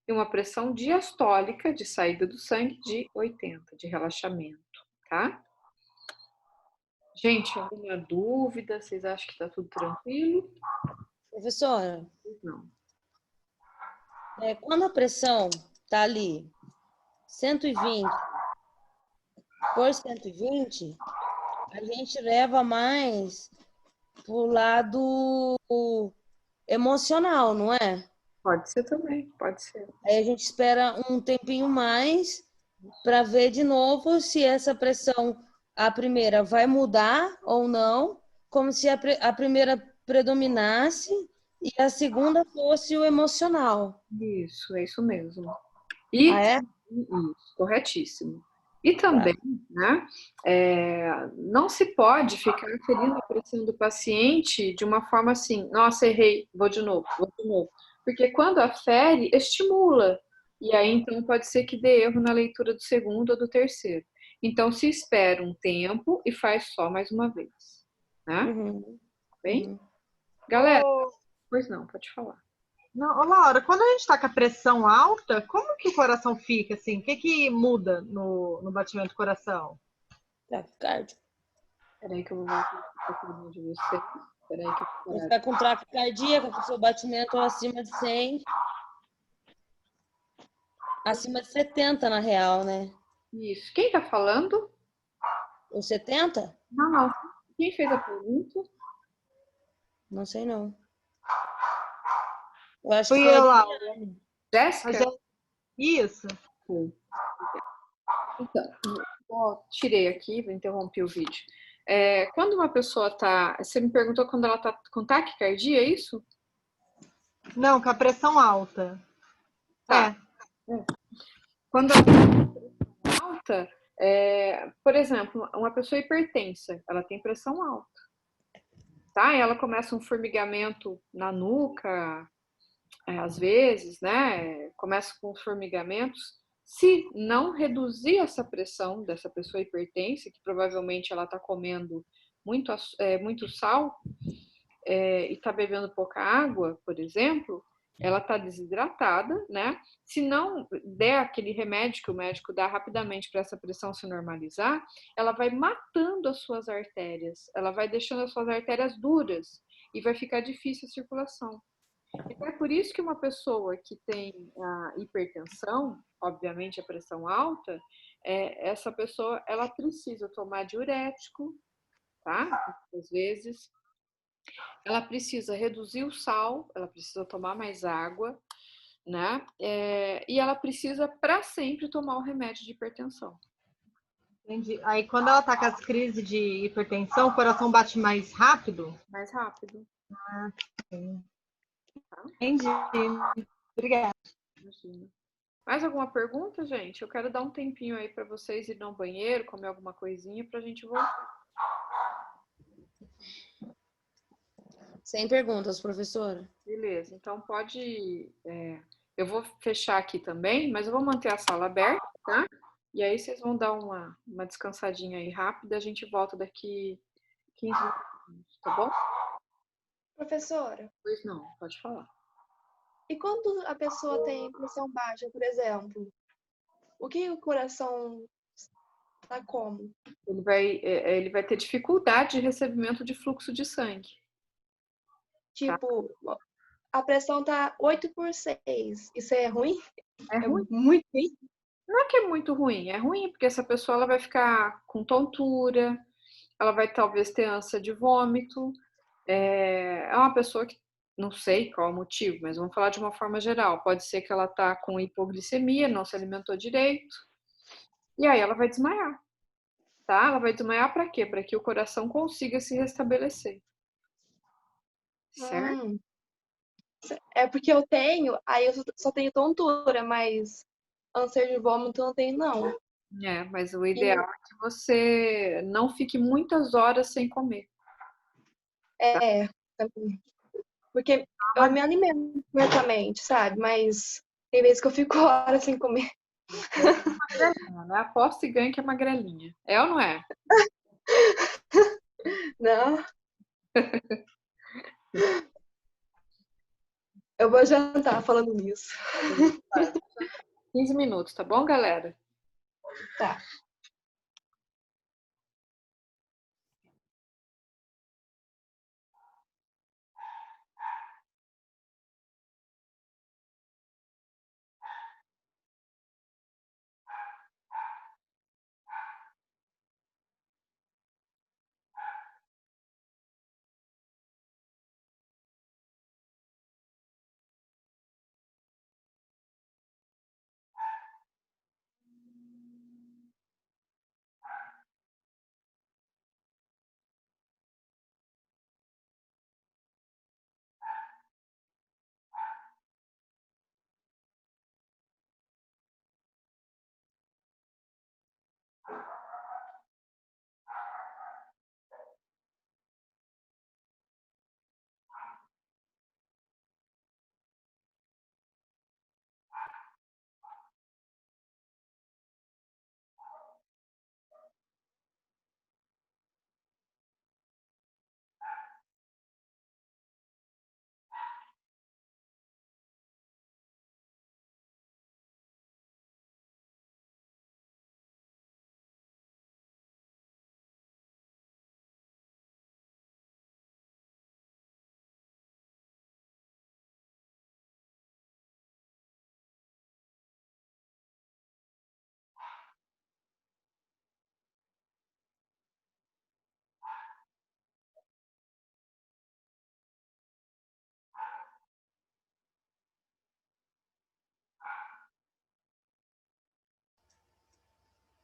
e uma pressão diastólica de saída do sangue de 80, de relaxamento, tá? Gente, alguma dúvida? Vocês acham que tá tudo tranquilo? Professora, Não. quando a pressão tá ali 120 por 120, a gente leva mais pro lado emocional, não é? Pode ser também, pode ser. Aí a gente espera um tempinho mais para ver de novo se essa pressão, a primeira, vai mudar ou não, como se a primeira predominasse e a segunda fosse o emocional. Isso, é isso mesmo. Ah, E é? isso, corretíssimo. E Tá. também, né, não se pode ficar ferindo a pressão do paciente de uma forma assim, nossa, errei, vou de novo, vou de novo. Porque quando afere, estimula. E aí, então, pode ser que dê erro na leitura do segundo ou do terceiro. Então, se espera um tempo e faz só mais uma vez, né? Uhum, Bem? uhum. Galera, pois não, pode falar. Não, ô Laura, quando a gente está com a pressão alta, como que o coração fica assim? O que que muda no batimento do coração? Taquicardia. Peraí que eu vou voltar para a coluna de vocês. Peraí que eu vou Vai parar. ficar com taquicardia, com o seu batimento acima de 100, acima de 70 na real, né? Isso. Quem tá falando? Ou 70? Não, não. Quem fez a pergunta? Não sei não. Eu acho que Fui foi a eu, Laura. Adriane. Jéssica? Isso. Sim. Então, tirei aqui, vou interromper o vídeo. Quando uma pessoa tá. Você me perguntou quando ela tá com taquicardia, é isso? Não, com a pressão alta. Tá. Quando ela tá com pressão alta, por exemplo, uma pessoa hipertensa, ela tem pressão alta. Tá? Ela começa um formigamento na nuca, às vezes, né? Começa com os formigamentos. Se não reduzir essa pressão dessa pessoa hipertensa, que provavelmente ela está comendo muito sal e está bebendo pouca água, por exemplo, ela está desidratada, né? Se não der aquele remédio que o médico dá rapidamente para essa pressão se normalizar, ela vai matando as suas artérias, ela vai deixando as suas artérias duras e vai ficar difícil a circulação. Então, é por isso que uma pessoa que tem a hipertensão, obviamente a pressão alta, essa pessoa ela precisa tomar diurético, tá? Às vezes, ela precisa reduzir o sal, ela precisa tomar mais água, né? E ela precisa para sempre tomar o remédio de hipertensão. Entendi. Aí quando ela tá com as crises de hipertensão, o coração bate mais rápido? Mais rápido. Ah, sim. Tá? Entendi. Obrigada. Imagina. Mais alguma pergunta, gente? Eu quero dar um tempinho aí para vocês ir ao banheiro, comer alguma coisinha para a gente voltar. Sem perguntas, professora. Beleza, então pode. Eu vou fechar aqui também, mas eu vou manter a sala aberta, tá? E aí vocês vão dar uma descansadinha aí rápida, a gente volta daqui 15 minutos, tá bom? Professora, Pois não, pode falar. e quando a pessoa tem pressão baixa, por exemplo, o que o coração tá como? Ele vai ter dificuldade de recebimento de fluxo de sangue. Tipo, a pressão tá 8/6. Isso é ruim? É ruim? Muito ruim? Não é que é muito ruim, é ruim porque essa pessoa ela vai ficar com tontura, ela vai talvez ter ânsia de vômito. É uma pessoa que não sei qual é o motivo, mas vamos falar de uma forma geral. Pode ser que ela está com hipoglicemia, não se alimentou direito, e aí ela vai desmaiar, tá? Ela vai desmaiar para quê? Para que o coração consiga se restabelecer. Certo? Hum, é porque eu tenho, aí eu só tenho tontura, mas ânsia de vômito eu não tenho, não. Mas o ideal é que você não fique muitas horas sem comer. É, porque eu me alimento corretamente, sabe? Mas tem vezes que eu fico horas sem comer. Né? Aposta e ganha que é magrelinha. É ou não é? Não. Eu vou jantar falando nisso. 15 minutos, tá bom, galera? Tá.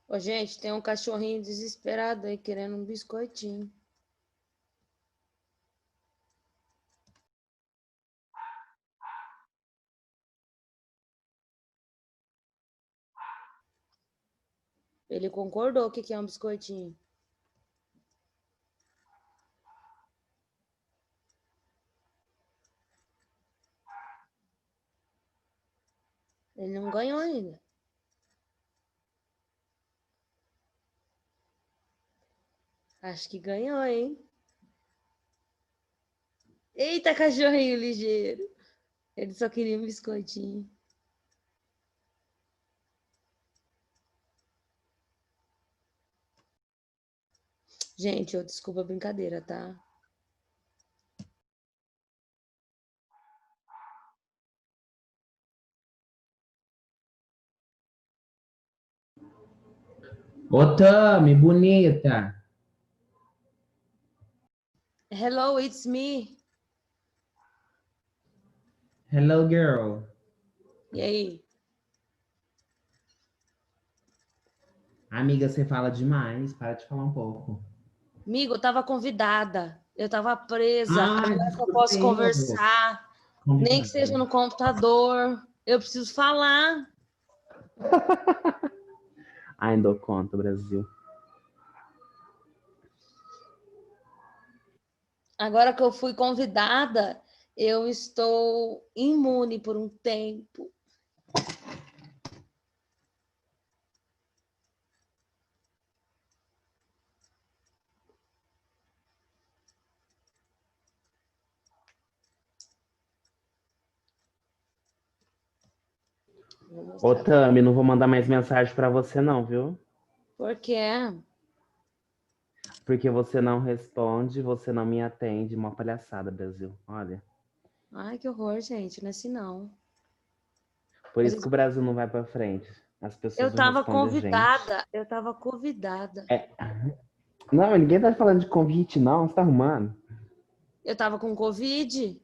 Ô, gente, tem um cachorrinho desesperado aí querendo um biscoitinho. Ele concordou que quer um biscoitinho. Ele não ganhou ainda. Acho que ganhou, hein? Eita, cachorrinho ligeiro. Ele só queria um biscoitinho. Gente, desculpa a brincadeira, tá? Ô, Tami, bonita. Hello, it's me. Hello, girl. E aí? Amiga, você fala demais. Para de falar um pouco. Amigo, eu tava convidada. Eu tava presa. Ah, Agora que eu desculpa posso aí, amor. conversar, nem que seja no computador, eu preciso falar. Ai, dou conta, Brasil. Agora que eu fui convidada, eu estou imune por um tempo. Vou Ô, mostrar. Tami, não vou mandar mais mensagem pra você não, viu? Por quê? Porque você não responde, você não me atende. Uma palhaçada, Brasil. Olha. Ai, que horror, gente. Não é assim, não. Por Mas isso que o Brasil não vai pra frente. As eu pessoas não tava respondem a gente. convidada. Eu tava convidada. É. Não, ninguém tá falando de convite, não. Você tá arrumando? Eu tava com Covid.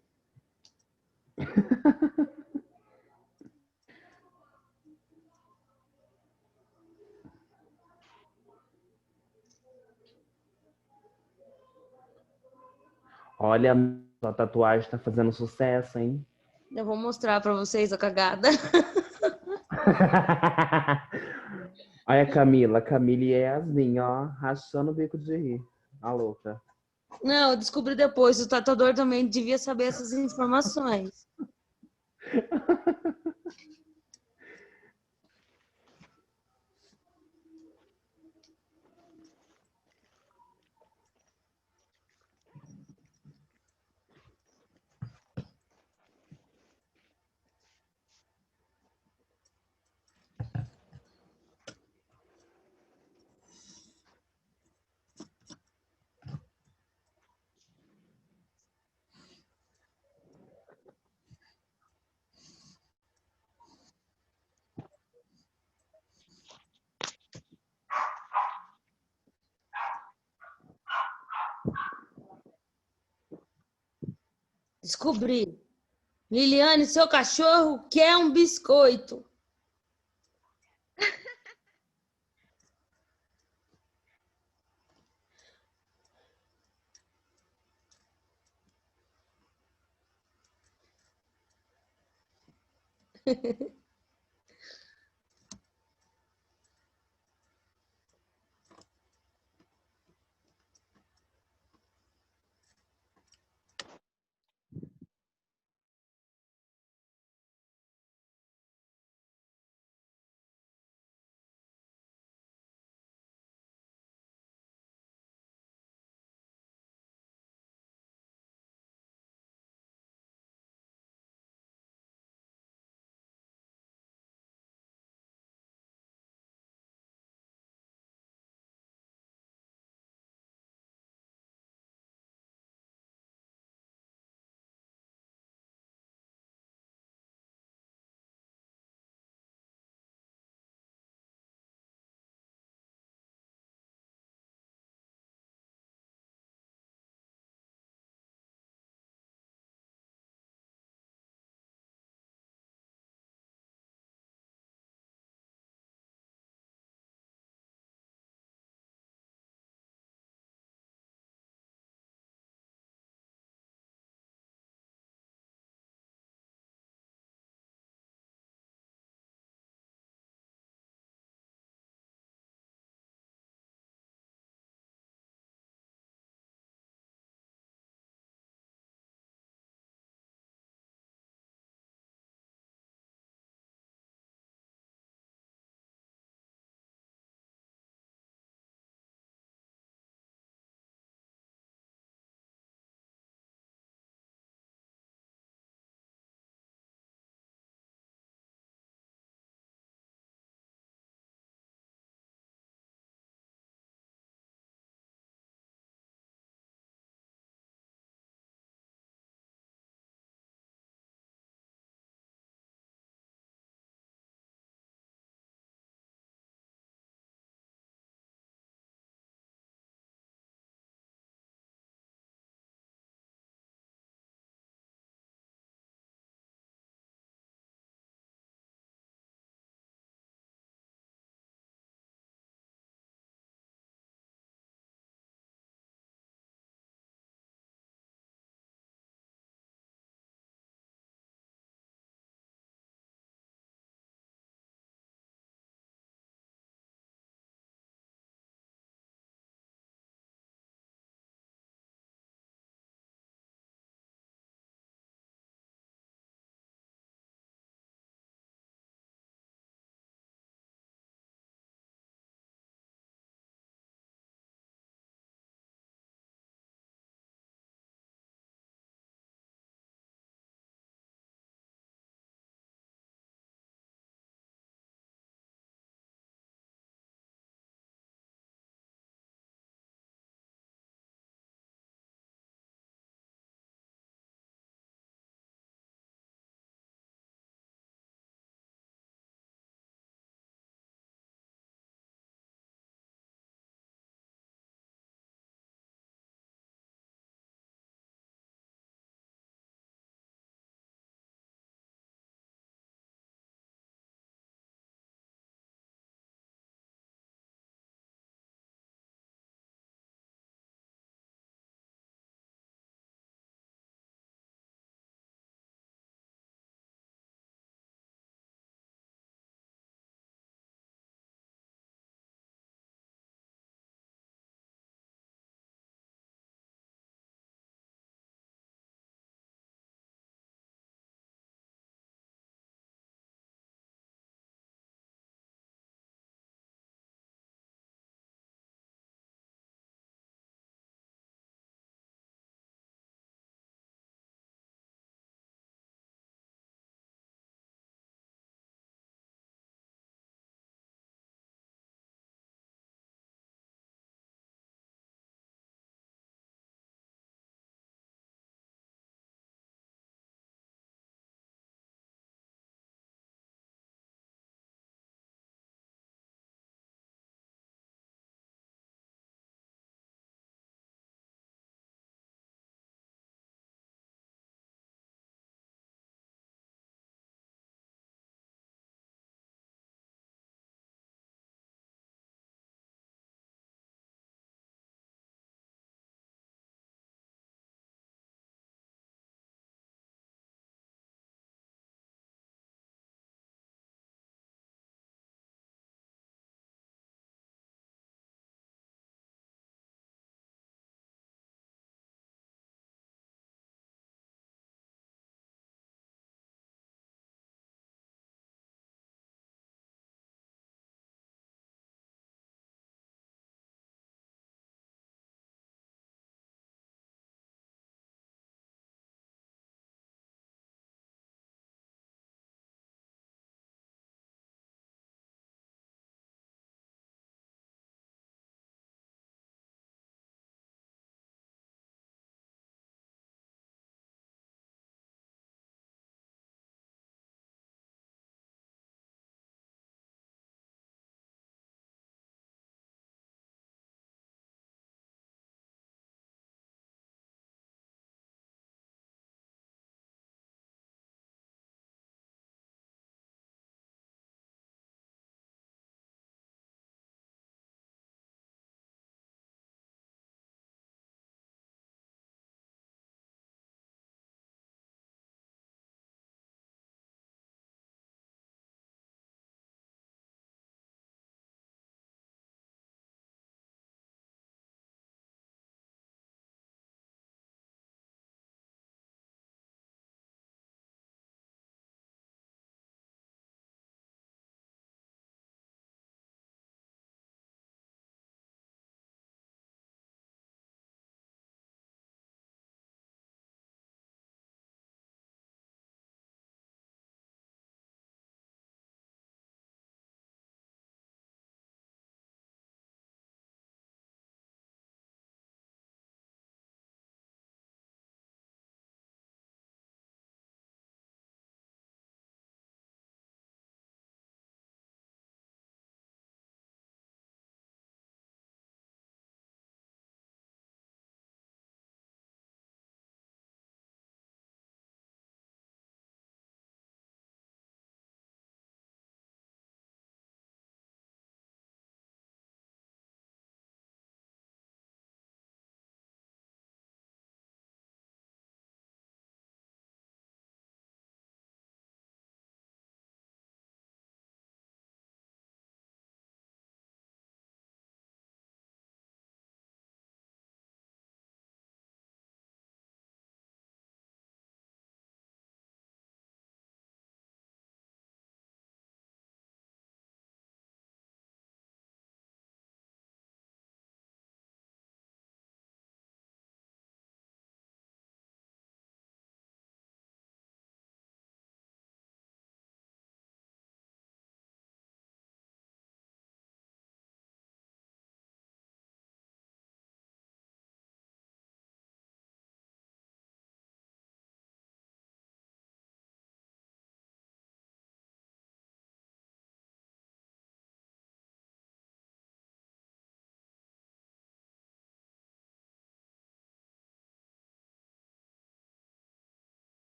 Olha, a tatuagem tá fazendo sucesso, hein? Eu vou mostrar pra vocês a cagada. Olha a Camila e Yasmin, ó, rachando o bico de rir. A louca. Não, eu descobri depois. O tatuador também devia saber essas informações. Descobri. Liliane, seu cachorro quer um biscoito.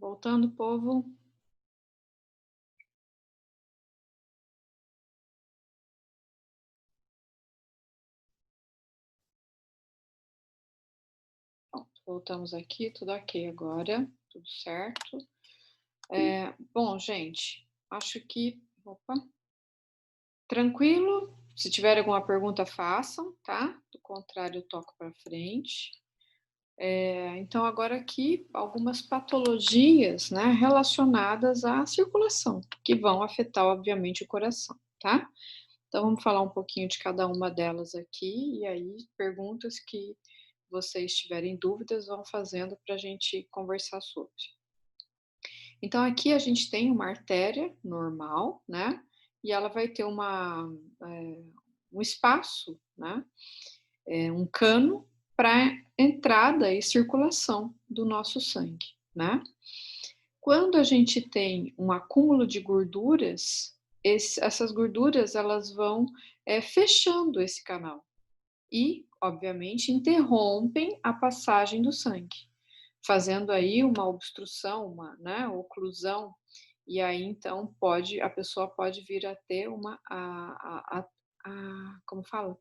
Voltando, povo. Pronto, voltamos aqui, tudo ok agora, tudo certo. Bom, gente, acho que... Opa. Tranquilo? Se tiver alguma pergunta, façam, tá? Do contrário, eu toco para frente. Então, agora aqui, algumas patologias, né, relacionadas à circulação, que vão afetar, obviamente, o coração, tá? Então, vamos falar um pouquinho de cada uma delas aqui, e aí, perguntas que vocês tiverem dúvidas, vão fazendo para a gente conversar sobre. Então, aqui a gente tem uma artéria normal, né? E ela vai ter um espaço, né? Um cano para entrada e circulação do nosso sangue, né? Quando a gente tem um acúmulo de gorduras, essas gorduras elas vão fechando esse canal e, obviamente, interrompem a passagem do sangue, fazendo aí uma obstrução, uma, né, oclusão, e aí então a pessoa pode vir a ter como fala?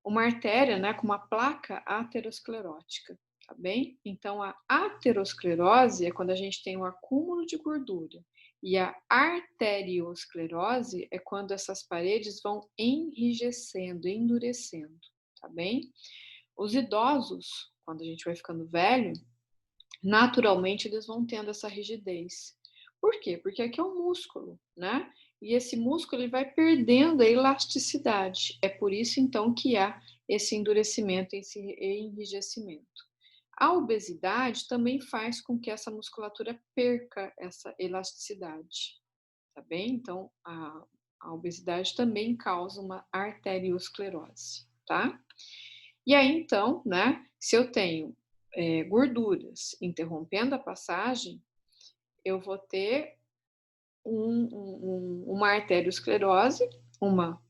Uma artéria, né, com uma placa aterosclerótica, tá bem? Então a aterosclerose é quando a gente tem um acúmulo de gordura, e a arteriosclerose é quando essas paredes vão enrijecendo, endurecendo, tá bem? Os idosos, quando a gente vai ficando velho, naturalmente eles vão tendo essa rigidez. Por quê? Porque aqui é um músculo, né? E esse músculo ele vai perdendo a elasticidade. É por isso, então, que há esse endurecimento, esse enrijecimento. A obesidade também faz com que essa musculatura perca essa elasticidade, tá bem? Então, a obesidade também causa uma arteriosclerose, tá? E aí, então, né, se eu tenho gorduras interrompendo a passagem, eu vou ter uma arteriosclerose, uma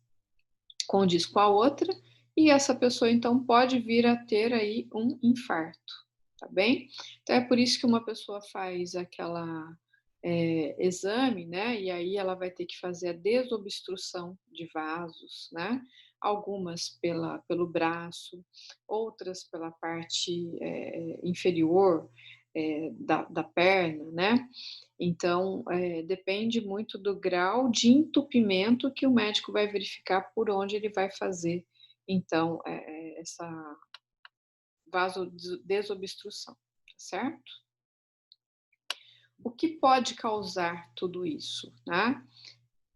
condiz com a outra, e essa pessoa, então, pode vir a ter aí um infarto, tá bem? Então, é por isso que uma pessoa faz aquela exame, né, e aí ela vai ter que fazer a desobstrução de vasos, né, algumas pelo braço, outras pela parte inferior da perna, né? Então, depende muito do grau de entupimento que o médico vai verificar por onde ele vai fazer, então, essa vasodesobstrução, tá certo? O que pode causar tudo isso, né?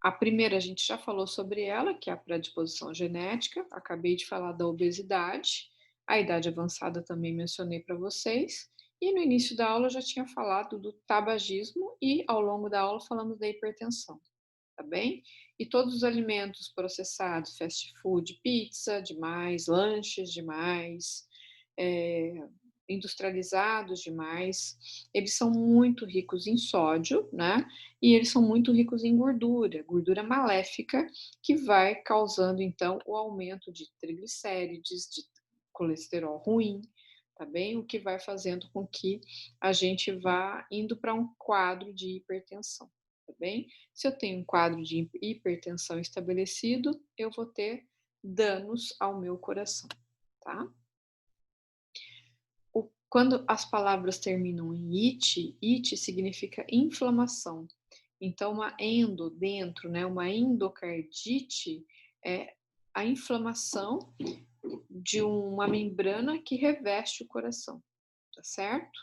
A primeira a gente já falou sobre ela, que é a predisposição genética, acabei de falar da obesidade, a idade avançada também mencionei para vocês, e no início da aula eu já tinha falado do tabagismo e ao longo da aula falamos da hipertensão, tá bem? E todos os alimentos processados, fast food, pizza demais, lanches demais, industrializados demais, eles são muito ricos em sódio, né? E eles são muito ricos em gordura maléfica, que vai causando, então, o aumento de triglicérides, de colesterol ruim, tá bem? O que vai fazendo com que a gente vá indo para um quadro de hipertensão, tá bem? Se eu tenho um quadro de hipertensão estabelecido, eu vou ter danos ao meu coração, tá? Quando as palavras terminam em it significa inflamação. Então, uma dentro, né, uma endocardite é a inflamação de uma membrana que reveste o coração, tá certo?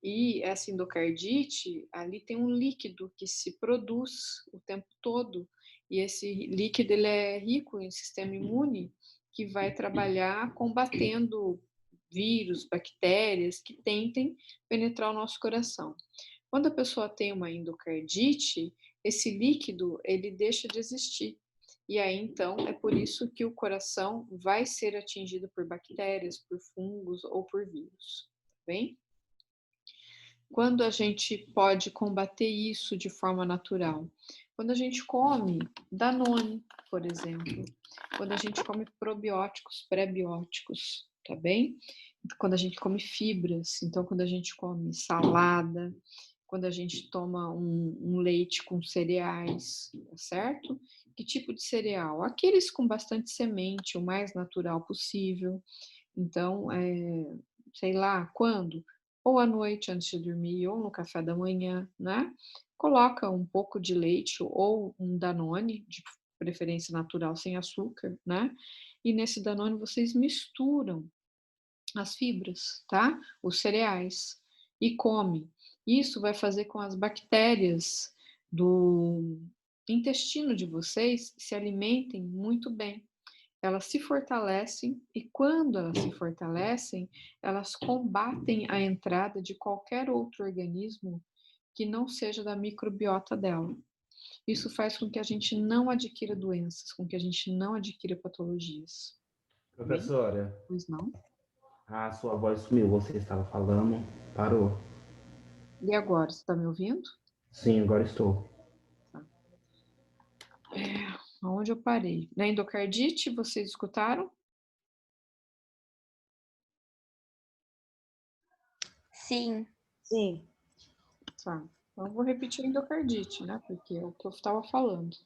E essa endocardite, ali tem um líquido que se produz o tempo todo, e esse líquido ele é rico em sistema imune, que vai trabalhar combatendo vírus, bactérias que tentem penetrar o nosso coração. Quando a pessoa tem uma endocardite, esse líquido ele deixa de existir. E aí, então, é por isso que o coração vai ser atingido por bactérias, por fungos ou por vírus, tá bem? Quando a gente pode combater isso de forma natural? Quando a gente come Danone, por exemplo. Quando a gente come probióticos, pré-bióticos, tá bem? Quando a gente come fibras, então quando a gente come salada, quando a gente toma um leite com cereais, tá certo? Que tipo de cereal? Aqueles com bastante semente, o mais natural possível. Então, sei lá, quando? Ou à noite antes de dormir, ou no café da manhã, né? Coloca um pouco de leite ou um Danone, de preferência natural, sem açúcar, né? E nesse Danone vocês misturam as fibras, tá? Os cereais e come. Isso vai fazer com as bactérias do intestino de vocês se alimentem muito bem. Elas se fortalecem e quando elas se fortalecem, elas combatem a entrada de qualquer outro organismo que não seja da microbiota dela. Isso faz com que a gente não adquira doenças, com que a gente não adquira patologias. Bem, Professora, pois não? a sua voz sumiu. Você estava falando, parou. E agora, você está me ouvindo? Sim, agora estou. Aonde eu parei? Na endocardite, vocês escutaram? Sim. Sim. Tá. Então, eu vou repetir a endocardite, né? Porque é o que eu estava falando.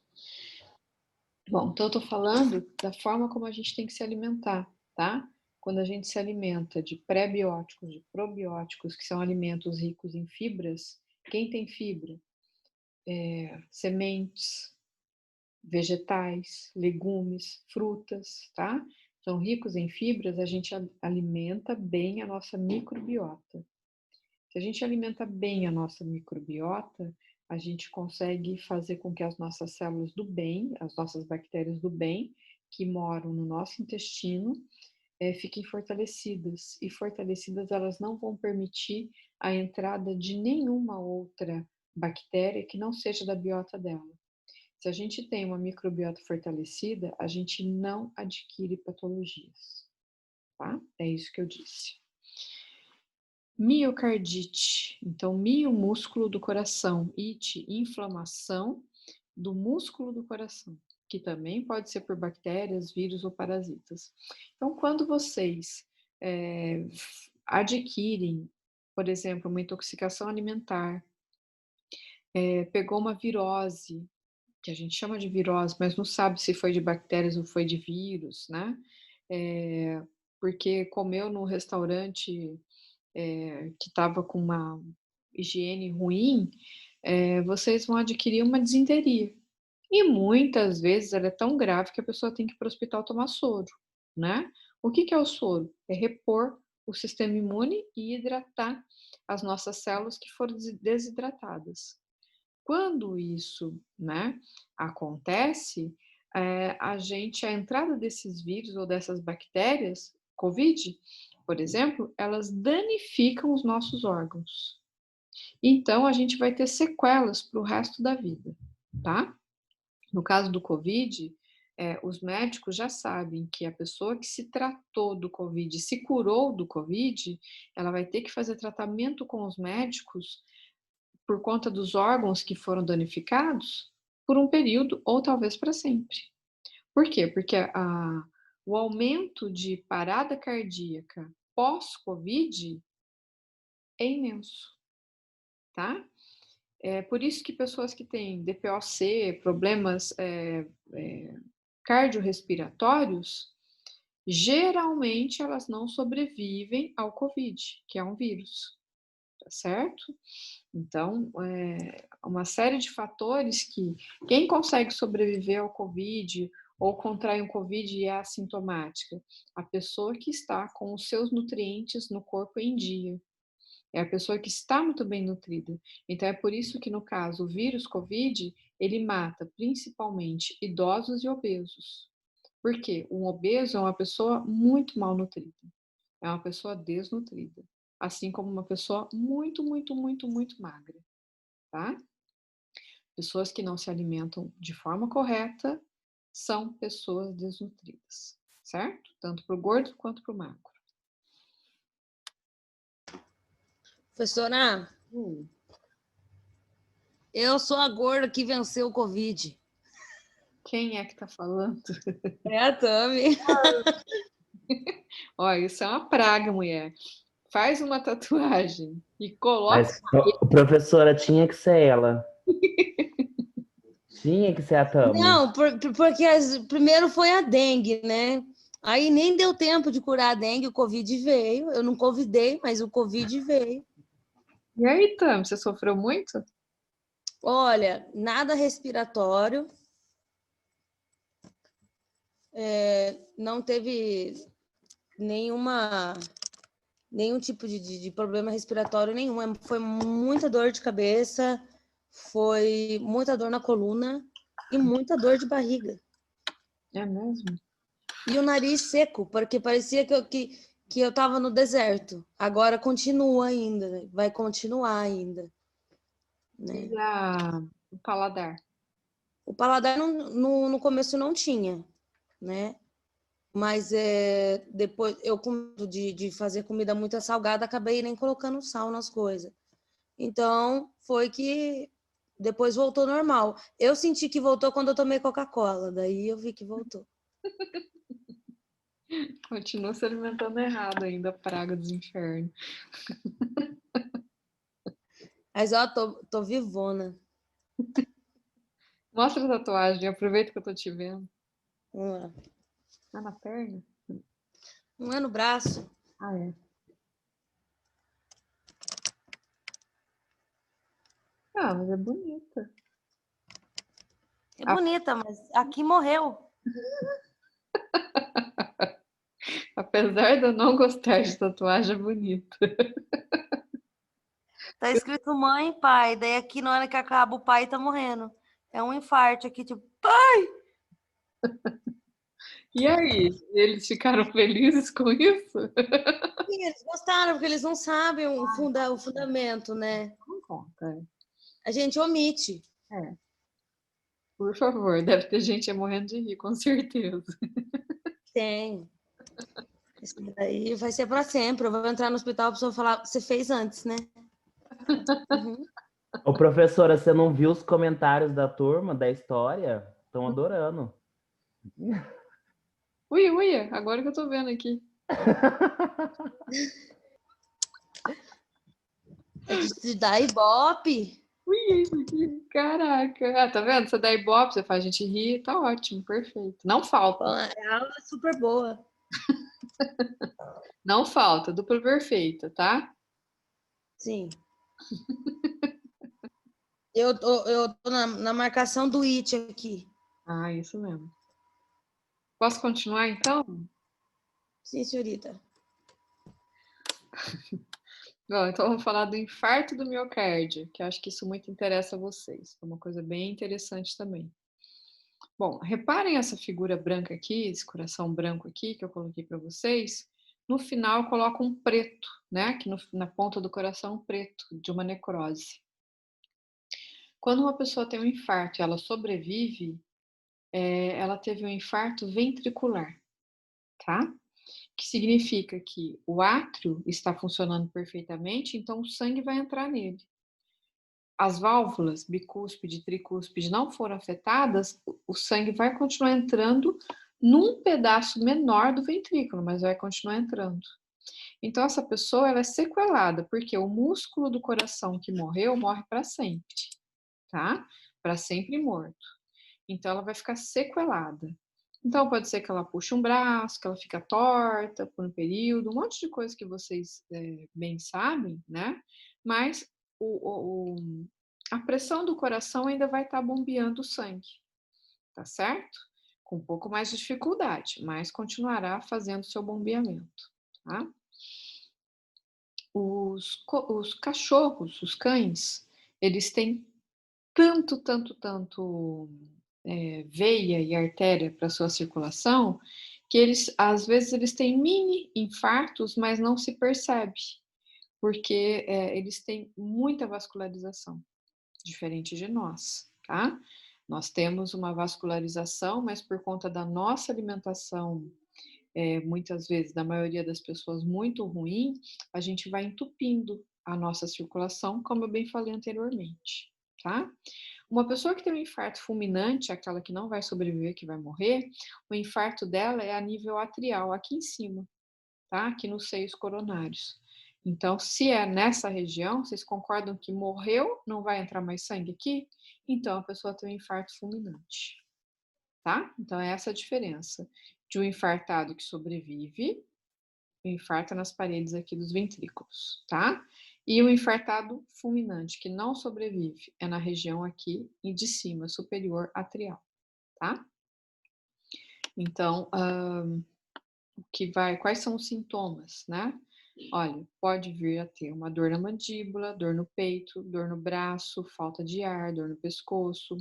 Bom, então eu estou falando da forma como a gente tem que se alimentar, tá? Quando a gente se alimenta de pré-bióticos, de probióticos, que são alimentos ricos em fibras, quem tem fibra? Sementes, vegetais, legumes, frutas, tá? São ricos em fibras, a gente alimenta bem a nossa microbiota. Se a gente alimenta bem a nossa microbiota, a gente consegue fazer com que as nossas células do bem, as nossas bactérias do bem, que moram no nosso intestino, fiquem fortalecidas. E fortalecidas, elas não vão permitir a entrada de nenhuma outra bactéria que não seja da biota dela. Se a gente tem uma microbiota fortalecida, a gente não adquire patologias, tá? É isso que eu disse. Miocardite, então mio, músculo do coração, ite, inflamação do músculo do coração, que também pode ser por bactérias, vírus ou parasitas. Então, quando vocês adquirem, por exemplo, uma intoxicação alimentar, pegou uma virose, que a gente chama de virose, mas não sabe se foi de bactérias ou foi de vírus, né? Porque comeu num restaurante que estava com uma higiene ruim, vocês vão adquirir uma disenteria. E muitas vezes ela é tão grave que a pessoa tem que ir para o hospital tomar soro, né? O que é o soro? É repor o sistema imune e hidratar as nossas células que foram desidratadas. Quando isso, né, acontece, a entrada desses vírus ou dessas bactérias, COVID, por exemplo, elas danificam os nossos órgãos. Então, a gente vai ter sequelas para o resto da vida, tá? No caso do COVID, os médicos já sabem que a pessoa que se tratou do COVID, se curou do COVID, ela vai ter que fazer tratamento com os médicos por conta dos órgãos que foram danificados por um período ou talvez para sempre. Por quê? Porque o aumento de parada cardíaca pós-COVID é imenso, tá? É por isso que pessoas que têm DPOC, problemas cardiorrespiratórios, geralmente elas não sobrevivem ao COVID, que é um vírus, tá certo? Então, uma série de fatores que quem consegue sobreviver ao COVID ou contrai um COVID e é assintomática? A pessoa que está com os seus nutrientes no corpo em dia. É a pessoa que está muito bem nutrida. Então, é por isso que, no caso, o vírus COVID, ele mata principalmente idosos e obesos. Por quê? Um obeso é uma pessoa muito mal nutrida. É uma pessoa desnutrida. Assim como uma pessoa muito, muito, muito, muito magra. Tá? Pessoas que não se alimentam de forma correta são pessoas desnutridas, certo? Tanto para o gordo quanto para o magro. Professora, eu sou a gorda que venceu o Covid. Quem é que está falando? É a Tami. Olha, isso é uma praga, mulher. faz uma tatuagem e coloca. Mas, professora, tinha que ser ela. Tinha que ser a Tami. Não, porque primeiro foi a dengue, né? Aí nem deu tempo de curar a dengue, o Covid veio. Eu não convidei, mas o Covid veio. E aí, Tam, você sofreu muito? Olha, nada respiratório. Não teve nenhum tipo de problema respiratório nenhum. Foi muita dor de cabeça, foi muita dor na coluna e muita dor de barriga. É mesmo? E o nariz seco, porque parecia que eu estava no deserto. Agora continua ainda, né? Vai continuar ainda. Né? E o paladar? O paladar no começo não tinha, né? Mas depois eu, de fazer comida muito salgada, acabei nem colocando sal nas coisas. Então, foi que depois voltou normal. Eu senti que voltou quando eu tomei Coca-Cola, daí eu vi que voltou. Continua se alimentando errado ainda, praga dos infernos. Mas, ó, tô vivona. Mostra a tatuagem, aproveita que eu tô te vendo. Vamos lá. Ah, na perna? Não é no braço? Ah, é. Ah, mas é bonita. É bonita, mas aqui morreu. Apesar de eu não gostar de tatuagem, é bonita. Tá escrito mãe e pai, daí aqui na hora que acaba o pai tá morrendo. É um infarto aqui, tipo, E aí, eles ficaram felizes com isso? sim, eles gostaram, porque eles não sabem o fundamento, né? Não conta. A gente omite. É. Por favor, deve ter gente morrendo de rir, com certeza. Tem. Isso daí vai ser para sempre. Eu vou entrar no hospital, a pessoa falar, você fez antes, né? Uhum. Ô, professora, você não viu os comentários da turma, da história? Estão adorando. Ui, agora que eu tô vendo aqui. É de dar ibope. Ui, caraca. Ah, tá vendo? Você dá ibope, você faz a gente rir, tá ótimo, perfeito. Não falta. A aula é super boa. Não falta, dupla perfeita, tá? Sim. Eu tô na marcação do IT aqui. Ah, isso mesmo. Posso continuar então? Sim, senhorita. Bom, então vamos falar do infarto do miocárdio, que eu acho que isso muito interessa a vocês. É uma coisa bem interessante também. Bom, reparem essa figura branca aqui, esse coração branco aqui que eu coloquei para vocês. No final, eu coloco um preto, né? Aqui na ponta do coração, um preto, de uma necrose. Quando uma pessoa tem um infarto e ela sobrevive, ela teve um infarto ventricular, tá? Que significa que o átrio está funcionando perfeitamente, então o sangue vai entrar nele. As válvulas bicúspide, tricúspide não foram afetadas, o sangue vai continuar entrando num pedaço menor do ventrículo, mas vai continuar entrando. Então essa pessoa ela é sequelada, porque o músculo do coração que morreu morre para sempre, tá? Para sempre morto. Então ela vai ficar sequelada. Então pode ser que ela puxe um braço, que ela fica torta por um período, um monte de coisa que vocês bem sabem, né? Mas a pressão do coração ainda vai estar bombeando o sangue, tá certo? Com um pouco mais de dificuldade, mas continuará fazendo seu bombeamento, tá? Os cachorros, os cães, eles têm tanto veia e artéria para sua circulação, que eles, às vezes, eles têm mini infartos, mas não se percebe, porque eles têm muita vascularização, diferente de nós, tá? Nós temos uma vascularização, mas por conta da nossa alimentação, muitas vezes, da maioria das pessoas, muito ruim, a gente vai entupindo a nossa circulação, como eu bem falei anteriormente, tá? Uma pessoa que tem um infarto fulminante, aquela que não vai sobreviver, que vai morrer, o infarto dela é a nível atrial, aqui em cima, tá? Aqui nos seios coronários. Então, se é nessa região, vocês concordam que morreu, não vai entrar mais sangue aqui? Então, a pessoa tem um infarto fulminante, tá? Então, é essa a diferença de um infartado que sobrevive, o infarto nas paredes aqui dos ventrículos, tá? E o infartado fulminante, que não sobrevive, é na região aqui e de cima, superior atrial, tá? Então, quais são os sintomas, né? Olha, pode vir a ter uma dor na mandíbula, dor no peito, dor no braço, falta de ar, dor no pescoço,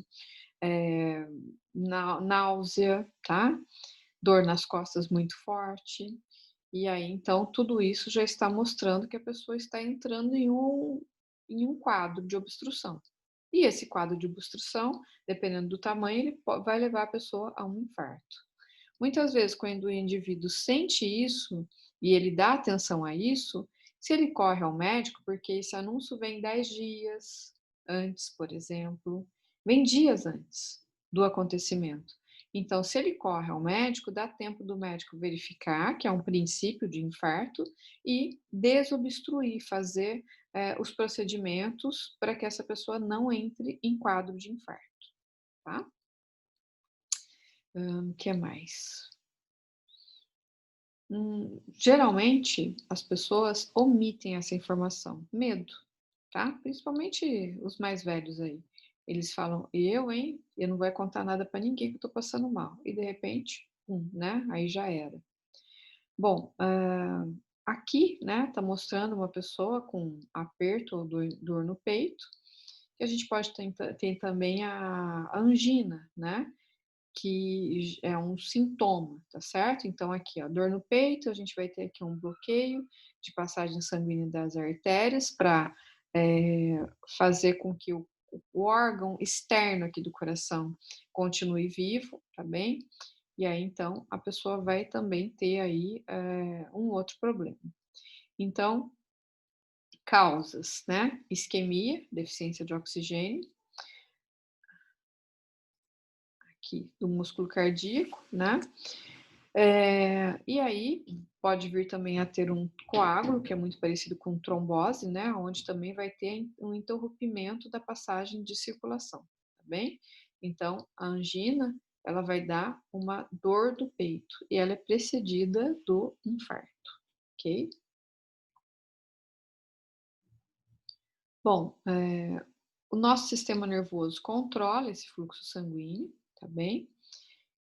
náusea, tá? Dor nas costas muito forte. E aí, então, tudo isso já está mostrando que a pessoa está entrando em um quadro de obstrução. E esse quadro de obstrução, dependendo do tamanho, ele vai levar a pessoa a um infarto. Muitas vezes, quando o indivíduo sente isso e ele dá atenção a isso, se ele corre ao médico, porque esse anúncio vem 10 dias antes, por exemplo, vem dias antes do acontecimento. Então, se ele corre ao médico, dá tempo do médico verificar que é um princípio de infarto e desobstruir, fazer os procedimentos para que essa pessoa não entre em quadro de infarto, tá? O que mais? Geralmente, as pessoas omitem essa informação. Medo, tá? Principalmente os mais velhos aí. Eles falam, eu não vou contar nada para ninguém que eu tô passando mal. E de repente, né? Aí já era. Bom, aqui, né, tá mostrando uma pessoa com aperto ou dor no peito, que a gente pode ter também a angina, né? Que é um sintoma, tá certo? Então, aqui, ó, dor no peito, a gente vai ter aqui um bloqueio de passagem sanguínea das artérias para fazer com que o órgão externo aqui do coração continue vivo, tá bem? E aí, então, a pessoa vai também ter aí um outro problema. Então, causas, né? Isquemia, deficiência de oxigênio, aqui do músculo cardíaco, né? E aí pode vir também a ter um coágulo, que é muito parecido com trombose, né? Onde também vai ter um interrompimento da passagem de circulação, tá bem? Então, a angina, ela vai dar uma dor do peito e ela é precedida do infarto, ok? Bom, o nosso sistema nervoso controla esse fluxo sanguíneo, tá bem?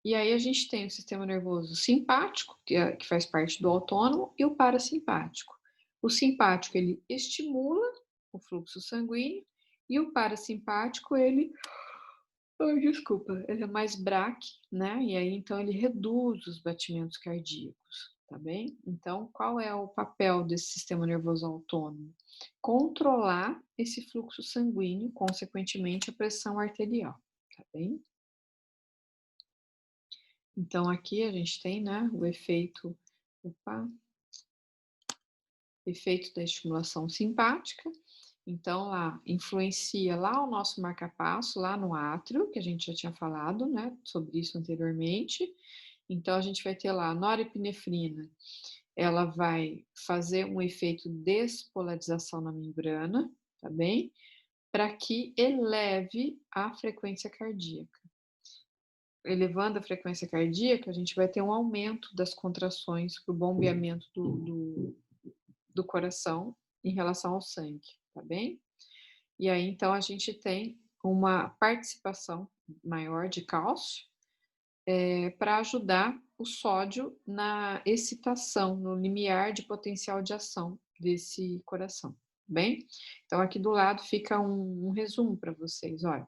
E aí a gente tem o sistema nervoso simpático, que faz parte do autônomo, e o parasimpático. O simpático, ele estimula o fluxo sanguíneo, e o parasimpático, ele é mais braque, né? E aí, então, ele reduz os batimentos cardíacos, tá bem? Então, qual é o papel desse sistema nervoso autônomo? Controlar esse fluxo sanguíneo, consequentemente, a pressão arterial, tá bem? Então, aqui a gente tem, né, o efeito da estimulação simpática. Então, lá, influencia lá o nosso marca-passo, lá no átrio, que a gente já tinha falado, né, sobre isso anteriormente. Então, a gente vai ter lá a norepinefrina, ela vai fazer um efeito de despolarização na membrana, tá bem? Para que eleve a frequência cardíaca. Elevando a frequência cardíaca, a gente vai ter um aumento das contrações para o bombeamento do coração em relação ao sangue, tá bem? E aí, então, a gente tem uma participação maior de cálcio para ajudar o sódio na excitação, no limiar de potencial de ação desse coração, bem? Então, aqui do lado fica um resumo para vocês, olha.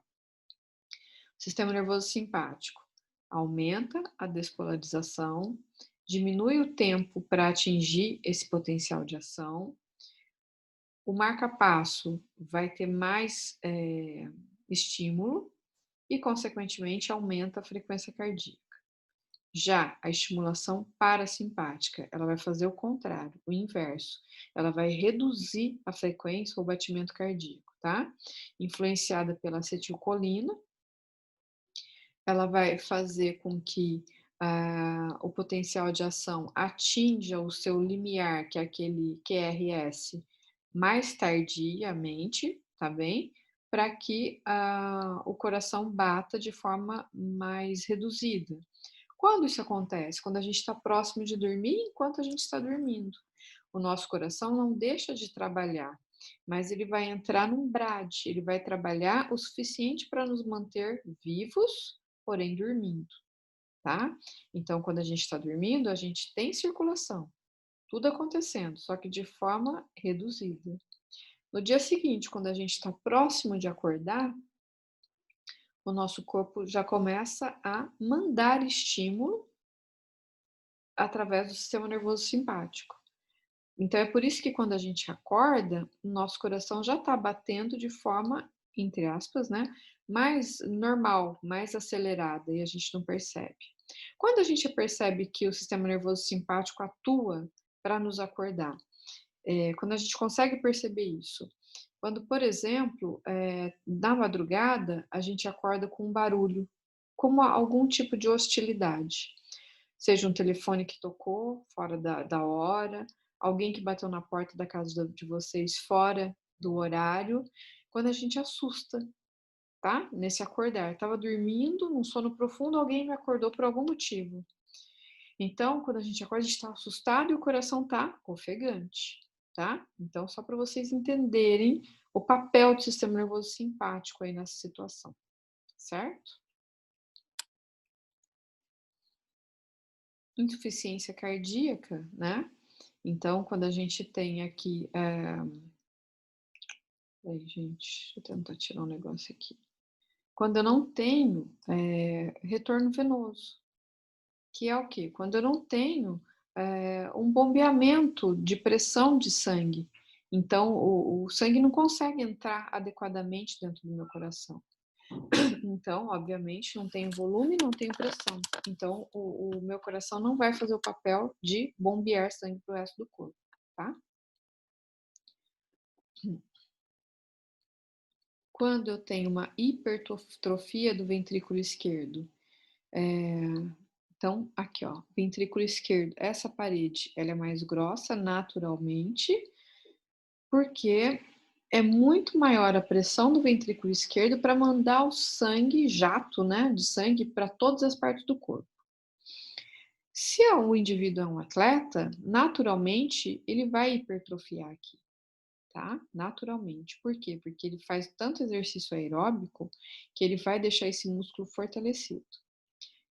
Sistema nervoso simpático aumenta a despolarização, diminui o tempo para atingir esse potencial de ação. O marca-passo vai ter mais estímulo e, consequentemente, aumenta a frequência cardíaca. Já a estimulação parasimpática, ela vai fazer o contrário, o inverso. Ela vai reduzir a frequência ou batimento cardíaco, tá? Influenciada pela acetilcolina, ela vai fazer com que o potencial de ação atinja o seu limiar, que é aquele QRS, mais tardiamente, tá bem? Para que o coração bata de forma mais reduzida. Quando isso acontece? Quando a gente está próximo de dormir, enquanto a gente está dormindo. O nosso coração não deixa de trabalhar, mas ele vai entrar num BRAD, ele vai trabalhar o suficiente para nos manter vivos, porém dormindo, tá? Então, quando a gente está dormindo, a gente tem circulação, tudo acontecendo, só que de forma reduzida. No dia seguinte, quando a gente está próximo de acordar, o nosso corpo já começa a mandar estímulo através do sistema nervoso simpático. Então, é por isso que quando a gente acorda, o nosso coração já está batendo de forma, entre aspas, né, mais normal, mais acelerada, e a gente não percebe. Quando a gente percebe que o sistema nervoso simpático atua para nos acordar, quando a gente consegue perceber isso, quando, por exemplo, na madrugada, a gente acorda com um barulho, como algum tipo de hostilidade, seja um telefone que tocou fora da hora, alguém que bateu na porta da casa de vocês fora do horário, quando a gente assusta, tá? Nesse acordar. Estava dormindo, num sono profundo, alguém me acordou por algum motivo. Então, quando a gente acorda, a gente está assustado e o coração está ofegante, tá? Então, só para vocês entenderem o papel do sistema nervoso simpático aí nessa situação, certo? Insuficiência cardíaca, né? Então, quando a gente tem aqui. Aí, gente, deixa eu tentar tirar um negócio aqui. Quando eu não tenho retorno venoso, que é o quê? Quando eu não tenho um bombeamento de pressão de sangue. Então, o sangue não consegue entrar adequadamente dentro do meu coração. Então, obviamente, não tem volume, não tem pressão. Então, o meu coração não vai fazer o papel de bombear sangue para o resto do corpo, tá? Quando eu tenho uma hipertrofia do ventrículo esquerdo, então, aqui, ó, ventrículo esquerdo, essa parede, ela é mais grossa naturalmente, porque é muito maior a pressão do ventrículo esquerdo para mandar o sangue, jato, né, de sangue para todas as partes do corpo. Se o indivíduo é um atleta, naturalmente ele vai hipertrofiar aqui, tá? Naturalmente. Por quê? Porque ele faz tanto exercício aeróbico que ele vai deixar esse músculo fortalecido.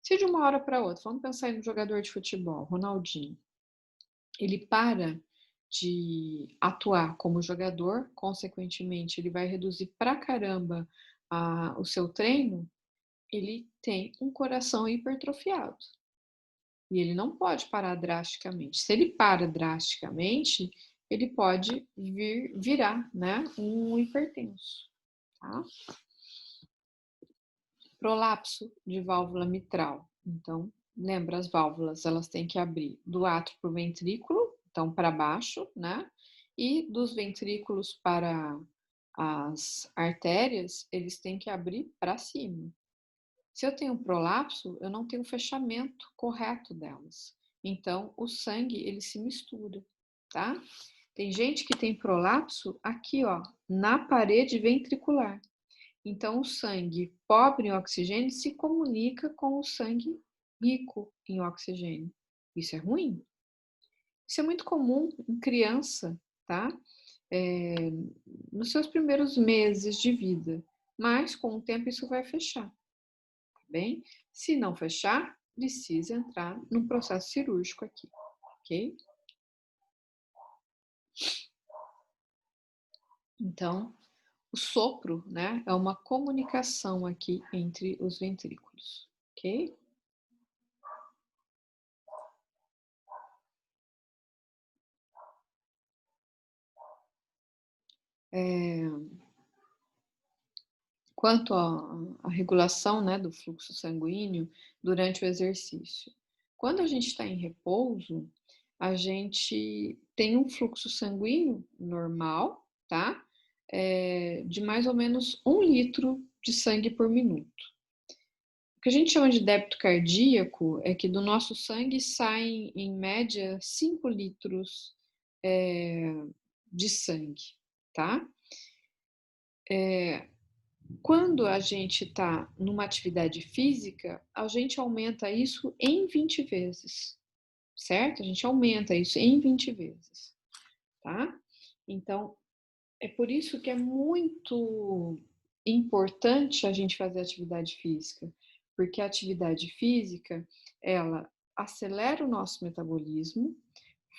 Se de uma hora para outra, vamos pensar em um jogador de futebol, Ronaldinho, ele para de atuar como jogador, consequentemente, ele vai reduzir pra caramba o seu treino, ele tem um coração hipertrofiado. E ele não pode parar drasticamente. Se ele para drasticamente, ele pode virar, né, um hipertenso. Tá? Prolapso de válvula mitral. Então, lembra, as válvulas, elas têm que abrir do átrio para o ventrículo, então para baixo, né? E dos ventrículos para as artérias, eles têm que abrir para cima. Se eu tenho um prolapso, eu não tenho fechamento correto delas. Então, o sangue, ele se mistura, tá? Tem gente que tem prolapso aqui, ó, na parede ventricular. Então, o sangue pobre em oxigênio se comunica com o sangue rico em oxigênio. Isso é ruim? Isso é muito comum em criança, tá? Nos seus primeiros meses de vida. Mas, com o tempo, isso vai fechar. Tá bem? Se não fechar, precisa entrar num processo cirúrgico aqui, ok? Então, o sopro, né, é uma comunicação aqui entre os ventrículos, ok? Quanto à regulação, né, do fluxo sanguíneo durante o exercício. Quando a gente está em repouso, a gente tem um fluxo sanguíneo normal, tá? De mais ou menos 1 litro de sangue por minuto. que a gente chama de débito cardíaco é que do nosso sangue saem, em média, 5 litros de sangue, tá? Quando a gente está numa atividade física, a gente aumenta isso em 20 vezes, certo? A gente aumenta isso em 20 vezes, tá? Então, é por isso que é muito importante a gente fazer atividade física, porque a atividade física, ela acelera o nosso metabolismo,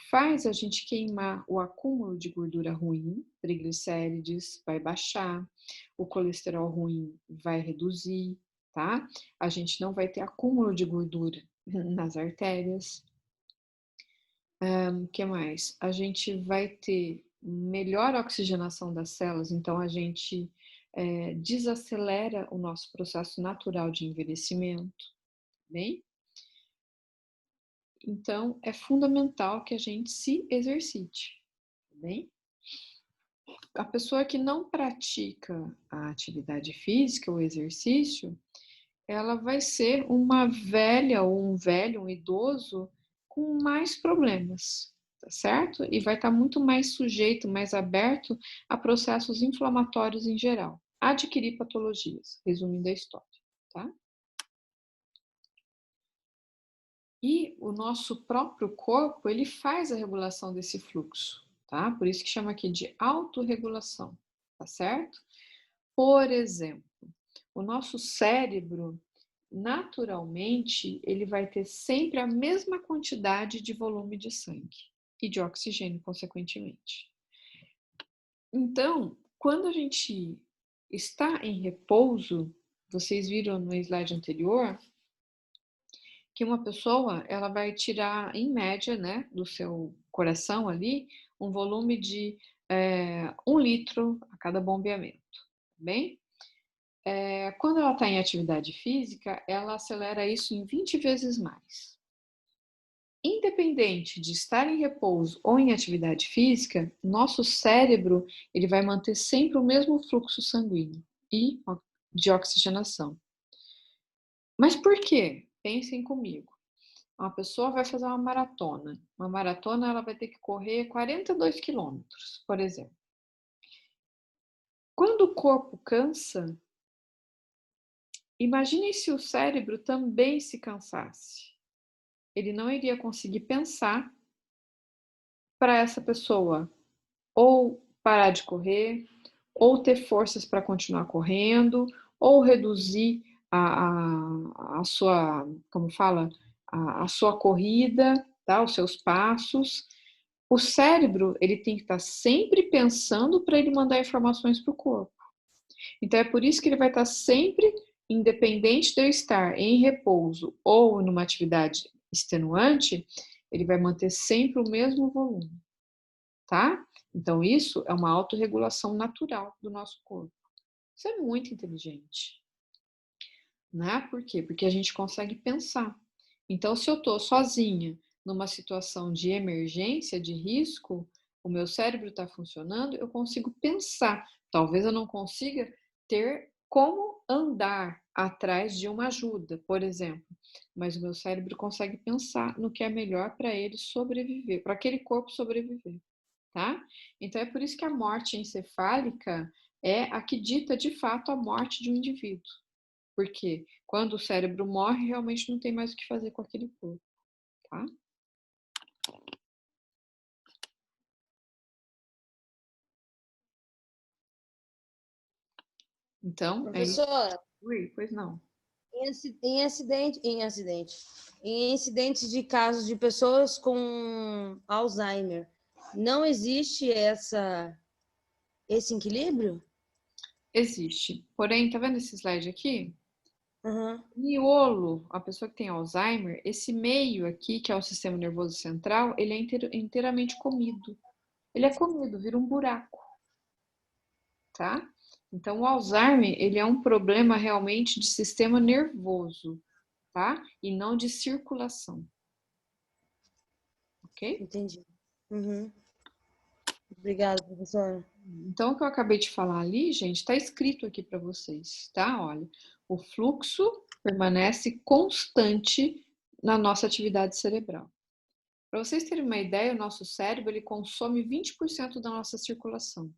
faz a gente queimar o acúmulo de gordura ruim, triglicérides vai baixar, o colesterol ruim vai reduzir, tá? A gente não vai ter acúmulo de gordura nas artérias. O que mais? A gente vai ter melhor oxigenação das células, então a gente desacelera o nosso processo natural de envelhecimento, bem? Então, é fundamental que a gente se exercite, bem? A pessoa que não pratica a atividade física, o exercício, ela vai ser uma velha ou um velho, um idoso com mais problemas, tá certo? E vai estar muito mais sujeito, mais aberto a processos inflamatórios em geral. Adquirir patologias, resumindo a história, tá? E o nosso próprio corpo, ele faz a regulação desse fluxo, tá? Por isso que chama aqui de autorregulação, tá certo? Por exemplo, o nosso cérebro, naturalmente, ele vai ter sempre a mesma quantidade de volume de sangue e de oxigênio, consequentemente. Então, quando a gente está em repouso, vocês viram no slide anterior, que uma pessoa, ela vai tirar, em média, né, do seu coração ali, um volume de 1 litro a cada bombeamento, bem? Quando ela está em atividade física, ela acelera isso em 20 vezes mais. Independente de estar em repouso ou em atividade física, nosso cérebro ele vai manter sempre o mesmo fluxo sanguíneo e de oxigenação. Mas por quê? Pensem comigo. Uma pessoa vai fazer uma maratona. Uma maratona ela vai ter que correr 42 quilômetros, por exemplo. Quando o corpo cansa, imaginem se o cérebro também se cansasse. Ele não iria conseguir pensar para essa pessoa ou parar de correr, ou ter forças para continuar correndo, ou reduzir a sua, como fala, a sua corrida, tá? Os seus passos. O cérebro, ele tem que estar sempre pensando para ele mandar informações para o corpo. Então, é por isso que ele vai estar sempre, independente de eu estar em repouso ou numa atividade extenuante, ele vai manter sempre o mesmo volume, tá? Então, isso é uma autorregulação natural do nosso corpo. Isso é muito inteligente, né? Por quê? Porque a gente consegue pensar. Então, se eu estou sozinha numa situação de emergência, de risco, o meu cérebro está funcionando, eu consigo pensar. Talvez eu não consiga ter como andar atrás de uma ajuda, por exemplo, mas o meu cérebro consegue pensar no que é melhor para ele sobreviver, para aquele corpo sobreviver, tá? Então, é por isso que a morte encefálica é a que dita de fato a morte de um indivíduo. Porque quando o cérebro morre, realmente não tem mais o que fazer com aquele corpo, tá? Então, é isso. Professora, Ui, pois não. Em incidentes de casos de pessoas com Alzheimer, não existe esse equilíbrio? Existe. Porém, tá vendo esse slide aqui? Uhum. Miolo, a pessoa que tem Alzheimer, esse meio aqui, que é o sistema nervoso central, ele é inteiramente comido. Ele é comido, vira um buraco, tá? Então, o Alzheimer, ele é um problema realmente de sistema nervoso, tá? E não de circulação. Ok? Entendi. Uhum. Obrigada, professora. Então, o que eu acabei de falar ali, gente, está escrito aqui para vocês, tá? Olha, o fluxo permanece constante na nossa atividade cerebral. Para vocês terem uma ideia, o nosso cérebro ele consome 20% da nossa circulação.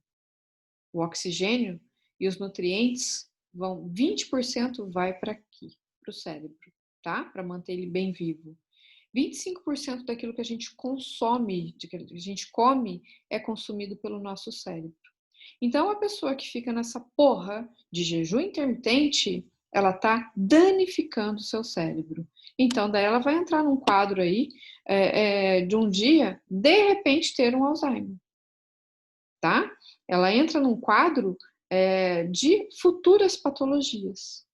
O oxigênio e os nutrientes 20% vai para aqui, para o cérebro, tá? Para manter ele bem vivo. 25% daquilo que a gente consome, que a gente come, é consumido pelo nosso cérebro. Então, a pessoa que fica nessa porra de jejum intermitente, ela tá danificando o seu cérebro. Então, daí ela vai entrar num quadro aí de um dia, de repente, ter um Alzheimer, tá? Ela entra num quadro de futuras patologias.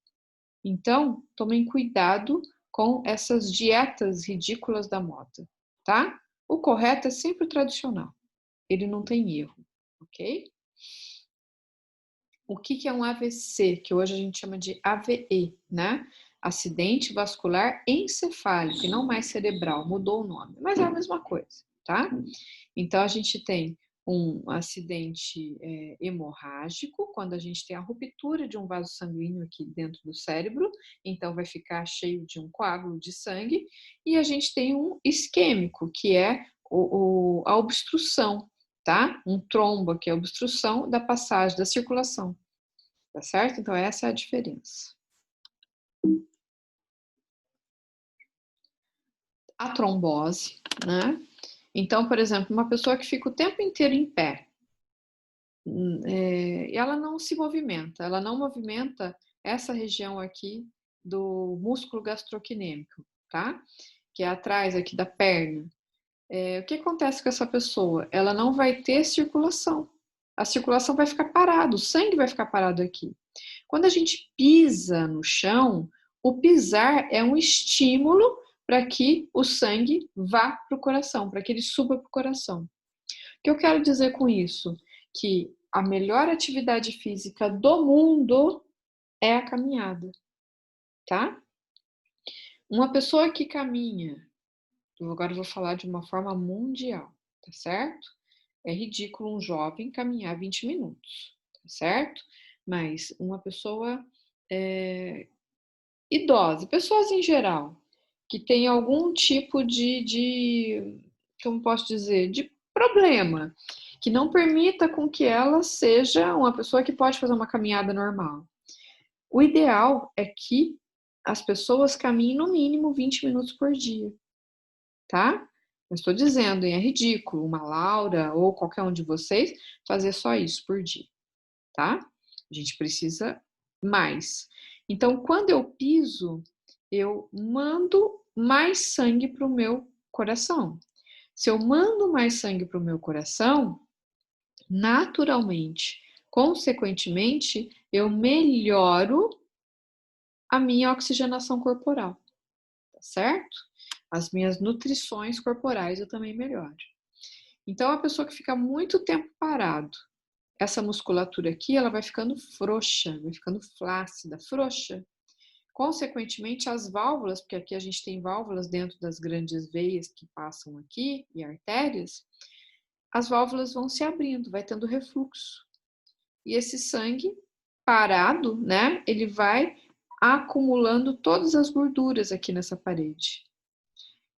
Então, tomem cuidado com essas dietas ridículas da moda, tá? O correto é sempre o tradicional. Ele não tem erro, ok? O que é um AVC, que hoje a gente chama de AVE, né? Acidente vascular encefálico, e não mais cerebral, mudou o nome, mas é a mesma coisa, tá? Então, a gente tem um acidente hemorrágico, quando a gente tem a ruptura de um vaso sanguíneo aqui dentro do cérebro, então vai ficar cheio de um coágulo de sangue, e a gente tem um isquêmico, que é a obstrução, tá? Um trombo, que é a obstrução da passagem, da circulação, tá certo? Então, essa é a diferença. A trombose, né? Então, por exemplo, uma pessoa que fica o tempo inteiro em pé, ela não se movimenta, ela não movimenta essa região aqui do músculo gastrocnêmico, tá? Que é atrás aqui da perna. O que acontece com essa pessoa? Ela não vai ter circulação. A circulação vai ficar parada, o sangue vai ficar parado aqui. Quando a gente pisa no chão, o pisar é um estímulo para que o sangue vá para o coração, para que ele suba para o coração. O que eu quero dizer com isso? Que a melhor atividade física do mundo é a caminhada, tá? Uma pessoa que caminha, agora eu vou falar de uma forma mundial, tá certo? É ridículo um jovem caminhar 20 minutos, tá certo? Mas uma pessoa idosa, pessoas em geral, que tem algum tipo como posso dizer, de problema, que não permita com que ela seja uma pessoa que pode fazer uma caminhada normal. O ideal é que as pessoas caminhem no mínimo 20 minutos por dia, tá? Eu estou dizendo, é ridículo uma Laura ou qualquer um de vocês fazer só isso por dia, tá? A gente precisa mais. Então, quando eu piso, eu mando mais sangue para o meu coração. Se eu mando mais sangue para o meu coração, naturalmente, consequentemente, eu melhoro a minha oxigenação corporal, tá certo? As minhas nutrições corporais eu também melhoro. Então, a pessoa que fica muito tempo parado, essa musculatura aqui, ela vai ficando frouxa, vai ficando flácida, frouxa. Consequentemente, as válvulas, porque aqui a gente tem válvulas dentro das grandes veias que passam aqui e artérias, as válvulas vão se abrindo, vai tendo refluxo. E esse sangue parado, né, ele vai acumulando todas as gorduras aqui nessa parede.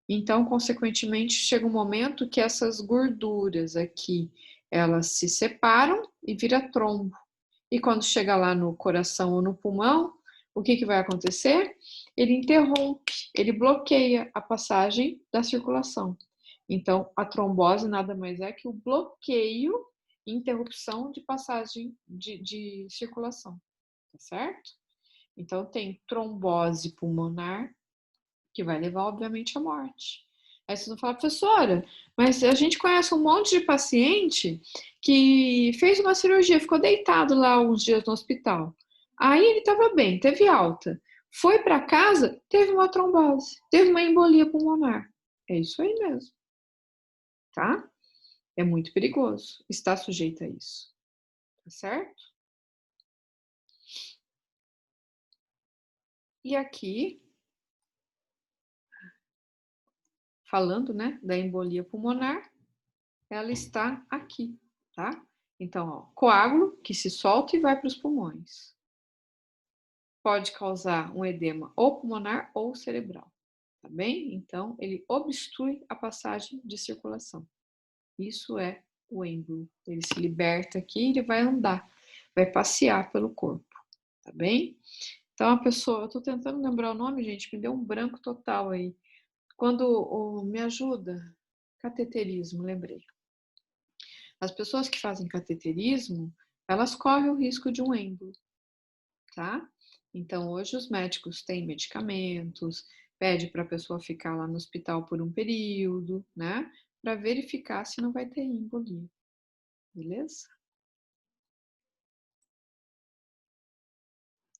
Então, consequentemente, chega um momento que essas gorduras aqui, elas se separam e vira trombo. E quando chega lá no coração ou no pulmão, o que vai acontecer? Ele interrompe, ele bloqueia a passagem da circulação. Então, a trombose nada mais é que o bloqueio, interrupção de passagem de circulação, tá certo? Então, tem trombose pulmonar, que vai levar, obviamente, à morte. Aí vocês vão falar, professora, mas a gente conhece um monte de paciente que fez uma cirurgia, ficou deitado lá alguns dias no hospital. Aí ele estava bem, teve alta. Foi para casa, teve uma trombose, teve uma embolia pulmonar. É isso aí mesmo. Tá? É muito perigoso. Está sujeito a isso. Tá certo? E aqui, falando, né, da embolia pulmonar, ela está aqui, tá? Então, ó, coágulo que se solta e vai para os pulmões. pode causar um edema ou pulmonar ou cerebral, tá bem? Então, ele obstrui a passagem de circulação. Isso é o êmbolo. Ele se liberta aqui e ele vai andar, vai passear pelo corpo, tá bem? Então, a pessoa, eu tô tentando lembrar o nome, gente, me deu um branco total aí. Quando me ajuda, cateterismo, lembrei. As pessoas que fazem cateterismo, elas correm o risco de um êmbolo, tá? Então, hoje os médicos têm medicamentos, pede para a pessoa ficar lá no hospital por um período, né? Para verificar se não vai ter embolia, beleza?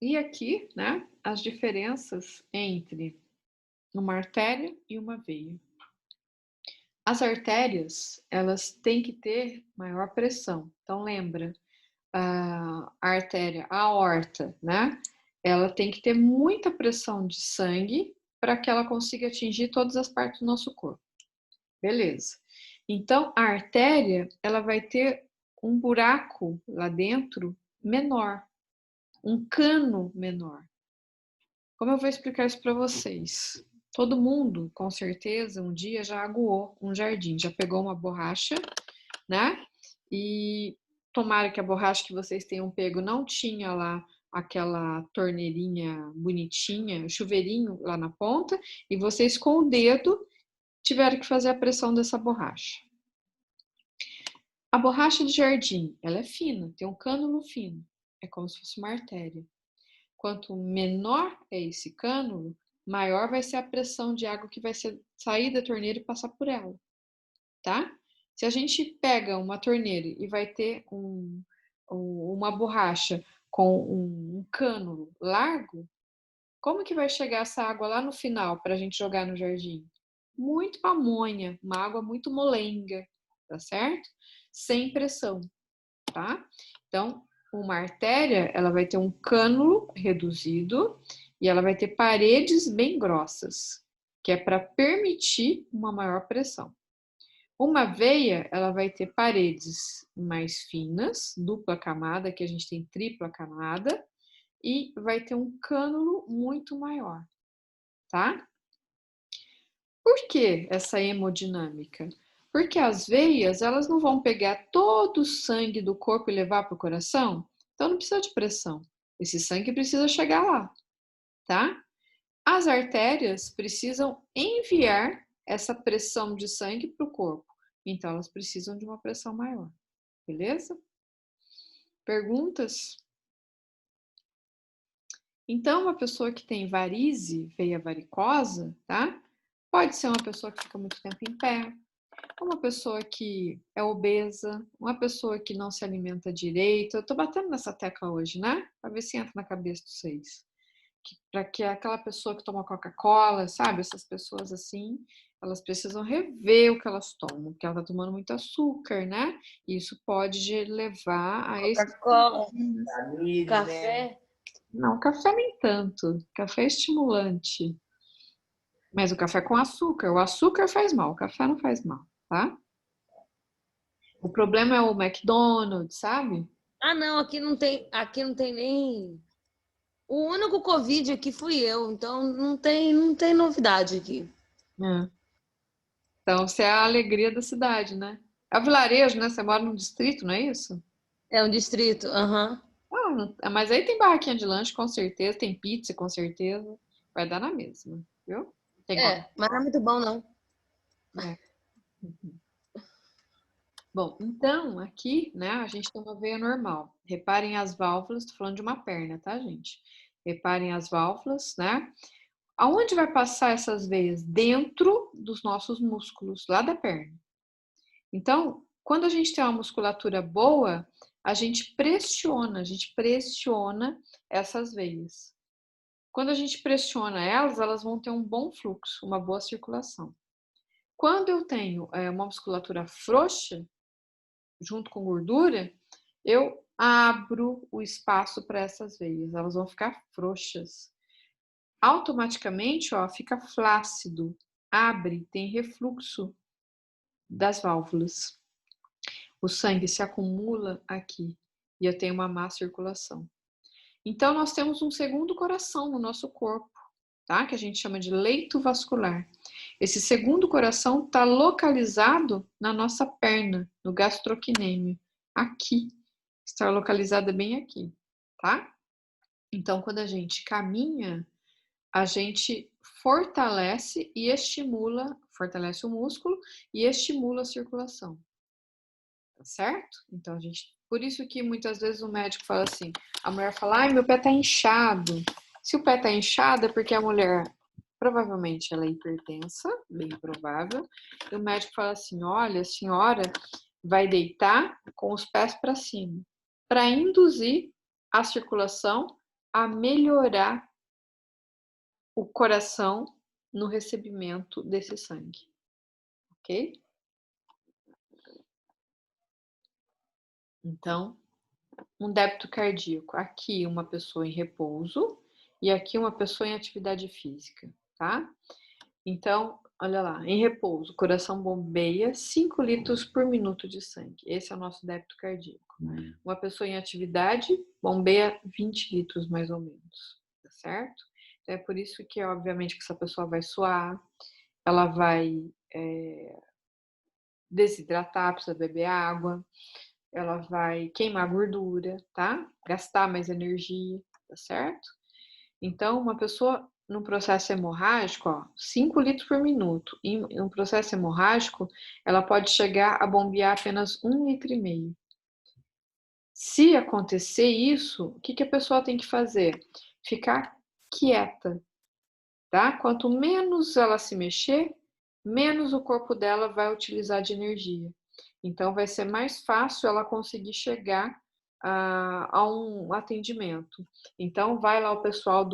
E aqui, né, as diferenças entre uma artéria e uma veia. As artérias, elas têm que ter maior pressão. Então, lembra, a artéria, a aorta, né? Ela tem que ter muita pressão de sangue para que ela consiga atingir todas as partes do nosso corpo. Beleza. Então, a artéria, ela vai ter um buraco lá dentro menor, um cano menor. Como eu vou explicar isso para vocês? Todo mundo, com certeza, um dia já aguou um jardim, já pegou uma borracha, né? E tomara que a borracha que vocês tenham pego não tinha lá aquela torneirinha bonitinha, chuveirinho lá na ponta, e vocês com o dedo tiveram que fazer a pressão dessa borracha. A borracha de jardim, ela é fina, tem um cânulo fino, é como se fosse uma artéria. Quanto menor é esse cânulo, maior vai ser a pressão de água que vai sair da torneira e passar por ela, tá? Se a gente pega uma torneira e vai ter uma borracha com um cânulo largo, como que vai chegar essa água lá no final para a gente jogar no jardim? Muito pamonha, uma água muito molenga, tá certo? Sem pressão, tá? Então, uma artéria, ela vai ter um cânulo reduzido e ela vai ter paredes bem grossas, que é para permitir uma maior pressão. Uma veia, ela vai ter paredes mais finas, dupla camada, que a gente tem tripla camada, e vai ter um cânulo muito maior, tá? Por que essa hemodinâmica? Porque as veias, elas não vão pegar todo o sangue do corpo e levar para o coração, então não precisa de pressão. Esse sangue precisa chegar lá, tá? As artérias precisam enviar essa pressão de sangue para o corpo, então elas precisam de uma pressão maior, beleza? Perguntas? Então, uma pessoa que tem varize, veia varicosa, tá? Pode ser uma pessoa que fica muito tempo em pé, uma pessoa que é obesa, uma pessoa que não se alimenta direito. Eu tô batendo nessa tecla hoje, né? Pra ver se entra na cabeça de vocês. Para que aquela pessoa que toma Coca-Cola, sabe? Essas pessoas assim, elas precisam rever o que elas tomam, porque ela tá tomando muito açúcar, né? E isso pode levar a esse... Coca-Cola, café. Não, café nem tanto. Café é estimulante. Mas o café com açúcar. O açúcar faz mal, o café não faz mal, tá? O problema é o McDonald's, sabe? Ah, não, aqui não tem nem. O único Covid aqui fui eu, então não tem novidade aqui. É. Então, você é a alegria da cidade, né? É o vilarejo, né? Você mora num distrito, não é isso? É um distrito, aham. Mas aí tem barraquinha de lanche, com certeza. Tem pizza, com certeza. Vai dar na mesma, viu? Tem Mas não é muito bom, não. É. Bom, então, aqui, né, a gente tem uma veia normal. Reparem as válvulas, tô falando de uma perna, tá, gente? Reparem as válvulas, né? Aonde vai passar essas veias? Dentro dos nossos músculos, lá da perna. Então, quando a gente tem uma musculatura boa, a gente pressiona essas veias. Quando a gente pressiona elas, elas vão ter um bom fluxo, uma boa circulação. Quando eu tenho uma musculatura frouxa, junto com gordura, eu abro o espaço para essas veias, elas vão ficar frouxas. Automaticamente, ó, fica flácido, abre, tem refluxo das válvulas. O sangue se acumula aqui e eu tenho uma má circulação. Então, nós temos um segundo coração no nosso corpo, tá? Que a gente chama de leito vascular. Esse segundo coração está localizado na nossa perna, no gastrocnêmio, aqui. Está localizada bem aqui, tá? Então, quando a gente caminha, a gente fortalece e estimula, fortalece o músculo e estimula a circulação. Tá certo? Então, por isso que muitas vezes o médico fala assim, a mulher fala, ai, meu pé tá inchado. Se o pé tá inchado é porque a mulher, provavelmente ela é hipertensa, bem provável, e o médico fala assim, olha, a senhora vai deitar com os pés para cima, para induzir a circulação a melhorar o coração no recebimento desse sangue, ok? Então, um débito cardíaco, aqui uma pessoa em repouso e aqui uma pessoa em atividade física, tá? Então, olha lá, em repouso, o coração bombeia 5 litros por minuto de sangue. Esse é o nosso débito cardíaco. Uma pessoa em atividade bombeia 20 litros mais ou menos, tá certo? Então, é por isso que, obviamente, que essa pessoa vai suar, ela vai desidratar, precisa beber água, ela vai queimar gordura, tá? Gastar mais energia, tá certo? Então, uma pessoa no processo hemorrágico, ó, 5 litros por minuto. Em um processo hemorrágico, ela pode chegar a bombear apenas 1,5 litro. Se acontecer isso, o que a pessoa tem que fazer? Ficar quieta, tá? Quanto menos ela se mexer, menos o corpo dela vai utilizar de energia. Então, vai ser mais fácil ela conseguir chegar a um atendimento. Então, vai lá o pessoal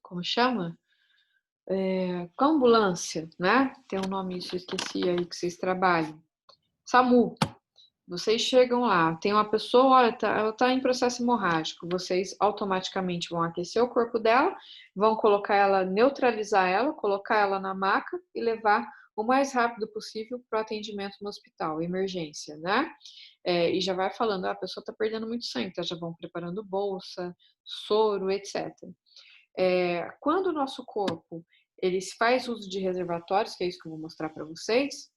como chama? Com ambulância, né? Tem um nome, isso eu esqueci aí que vocês trabalham. SAMU. Vocês chegam lá, tem uma pessoa, olha, ela está em processo hemorrágico. Vocês automaticamente vão aquecer o corpo dela, vão colocar ela, neutralizar ela, colocar ela na maca e levar o mais rápido possível para o atendimento no hospital, emergência, né? E já vai falando, a pessoa está perdendo muito sangue, então já vão preparando bolsa, soro, etc. Quando o nosso corpo ele faz uso de reservatórios, que é isso que eu vou mostrar para vocês,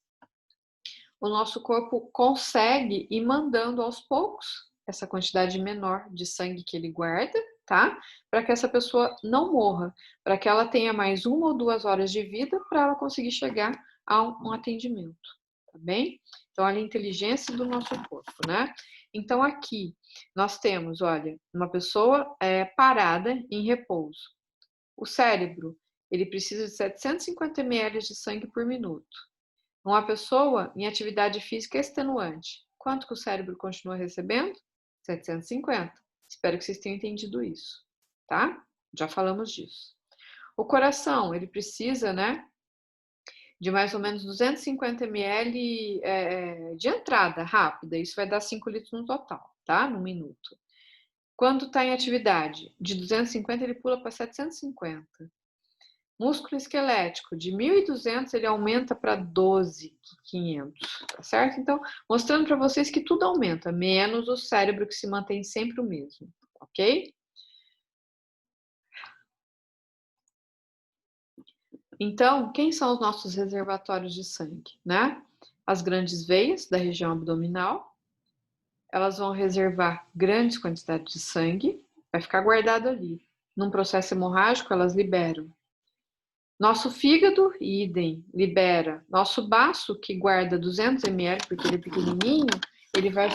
o nosso corpo consegue ir mandando aos poucos essa quantidade menor de sangue que ele guarda, tá? Para que essa pessoa não morra, para que ela tenha mais 1 ou 2 horas de vida para ela conseguir chegar a um atendimento, tá bem? Então, olha a inteligência do nosso corpo, né? Então, aqui nós temos, olha, uma pessoa parada em repouso. O cérebro, ele precisa de 750 ml de sangue por minuto. Uma pessoa em atividade física extenuante, quanto que o cérebro continua recebendo? 750. Espero que vocês tenham entendido isso, tá? Já falamos disso. O coração, ele precisa, né, de mais ou menos 250 ml de entrada rápida. Isso vai dar 5 litros no total, tá? No minuto. Quando está em atividade, de 250 ele pula para 750. Músculo esquelético, de 1.200 ele aumenta para 12.500, tá certo? Então, mostrando para vocês que tudo aumenta, menos o cérebro que se mantém sempre o mesmo, ok? Então, quem são os nossos reservatórios de sangue, né? As grandes veias da região abdominal, elas vão reservar grandes quantidades de sangue, vai ficar guardado ali. Num processo hemorrágico, elas liberam. Nosso fígado, idem, libera. Nosso baço, que guarda 200 ml, porque ele é pequenininho, ele vai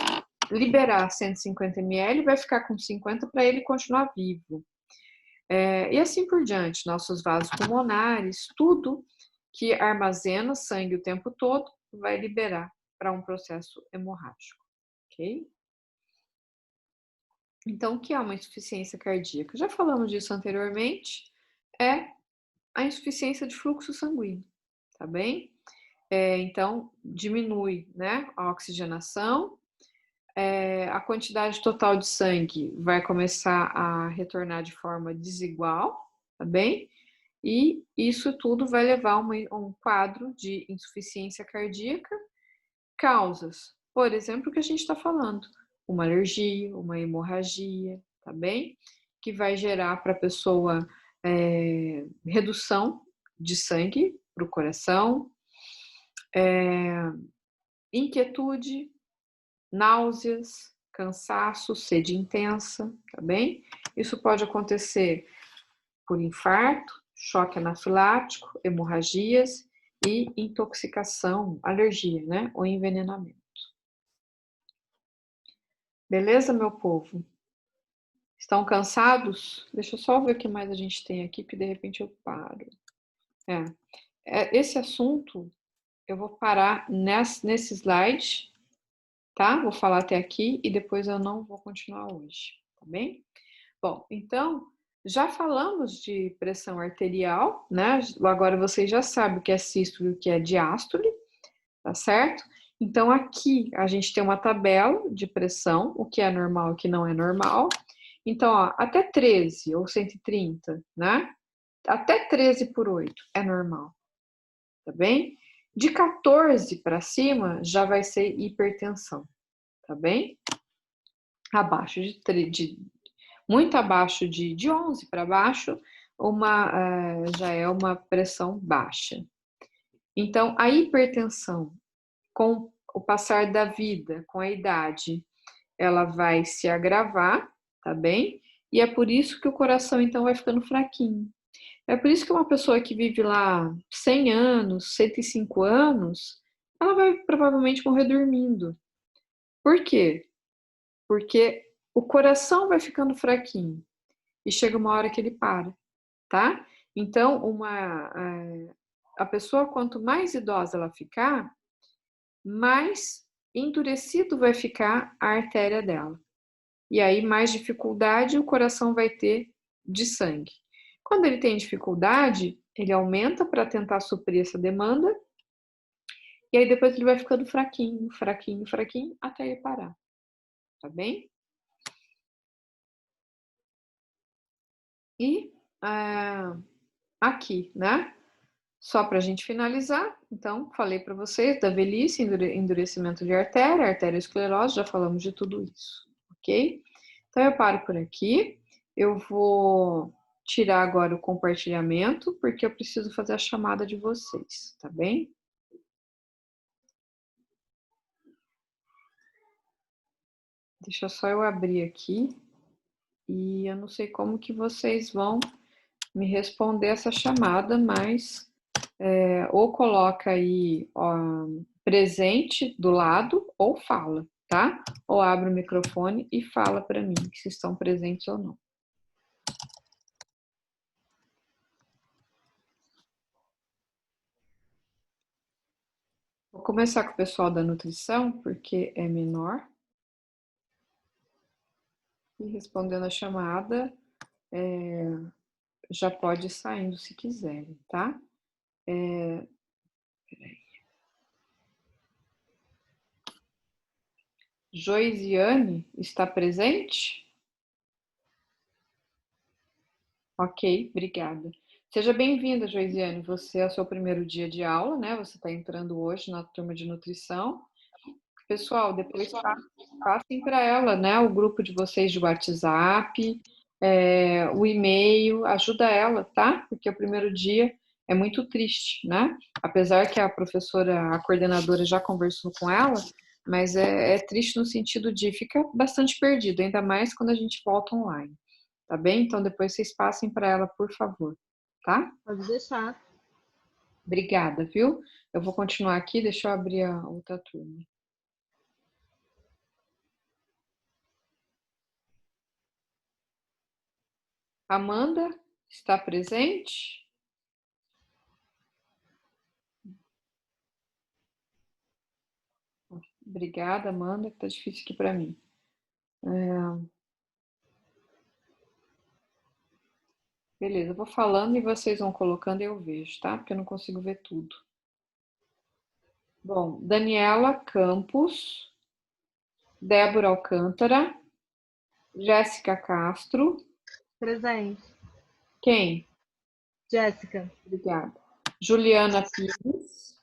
liberar 150 ml e vai ficar com 50 para ele continuar vivo. E assim por diante. Nossos vasos pulmonares, tudo que armazena sangue o tempo todo, vai liberar para um processo hemorrágico, ok? Então, o que é uma insuficiência cardíaca? Já falamos disso anteriormente, é a insuficiência de fluxo sanguíneo, tá bem? Então, diminui, né, a oxigenação, a quantidade total de sangue vai começar a retornar de forma desigual, tá bem? E isso tudo vai levar a um quadro de insuficiência cardíaca. Causas, por exemplo, o que a gente está falando, uma alergia, uma hemorragia, tá bem? Que vai gerar para a pessoa redução de sangue para o coração, inquietude, náuseas, cansaço, sede intensa, tá bem? Isso pode acontecer por infarto, choque anafilático, hemorragias e intoxicação, alergia, né? Ou envenenamento. Beleza, meu povo? Estão cansados? Deixa eu só ver o que mais a gente tem aqui, porque de repente eu paro. Esse assunto eu vou parar nesse slide, tá? Vou falar até aqui e depois eu não vou continuar hoje, tá bem? Bom, então, já falamos de pressão arterial, né? Agora vocês já sabem o que é sístole e o que é diástole, tá certo? Então, aqui a gente tem uma tabela de pressão, o que é normal e o que não é normal. Então, ó, até 13 ou 130, né? Até 13/8 é normal, tá bem? De 14 para cima já vai ser hipertensão, tá bem? Abaixo muito abaixo de 11 para baixo, já é uma pressão baixa. Então, a hipertensão, com o passar da vida, com a idade, ela vai se agravar, tá bem? E é por isso que o coração, então, vai ficando fraquinho. É por isso que uma pessoa que vive lá 100 anos, 105 anos, ela vai provavelmente morrer dormindo. Por quê? Porque o coração vai ficando fraquinho e chega uma hora que ele para, tá? Então, a pessoa, quanto mais idosa ela ficar, mais endurecido vai ficar a artéria dela. E aí, mais dificuldade o coração vai ter de sangue. Quando ele tem dificuldade, ele aumenta para tentar suprir essa demanda. E aí, depois ele vai ficando fraquinho, fraquinho, fraquinho, até ele parar. Tá bem? E aqui, né? Só para a gente finalizar, então, falei para vocês da velhice, endurecimento de artéria, arteriosclerose, já falamos de tudo isso, ok? Então, eu paro por aqui. Eu vou tirar agora o compartilhamento, porque eu preciso fazer a chamada de vocês, tá bem? Deixa só eu abrir aqui. E eu não sei como que vocês vão me responder essa chamada, mas ou coloca aí presente do lado ou fala, tá? Ou abre o microfone e fala para mim se estão presentes ou não. Vou começar com o pessoal da nutrição, porque é menor. E respondendo a chamada, já pode ir saindo se quiserem, tá? Peraí. Joisiane está presente? Ok, obrigada. Seja bem-vinda, Joisiane. Você é o seu primeiro dia de aula, né? Você está entrando hoje na turma de nutrição. Pessoal, depois passem para ela, né? O grupo de vocês de WhatsApp, o e-mail, ajuda ela, tá? Porque o primeiro dia é muito triste, né? Apesar que a professora, a coordenadora já conversou com ela, mas é triste no sentido de fica bastante perdido, ainda mais quando a gente volta online. Tá bem? Então, depois vocês passem para ela, por favor. Tá? Pode deixar. Obrigada, viu? Eu vou continuar aqui, deixa eu abrir a outra turma. Amanda, está presente? Obrigada, Amanda, que tá difícil aqui para mim. Beleza, eu vou falando e vocês vão colocando e eu vejo, tá? Porque eu não consigo ver tudo. Bom, Daniela Campos, Débora Alcântara, Jéssica Castro. Presente. Quem? Jéssica. Obrigada. Juliana Pires,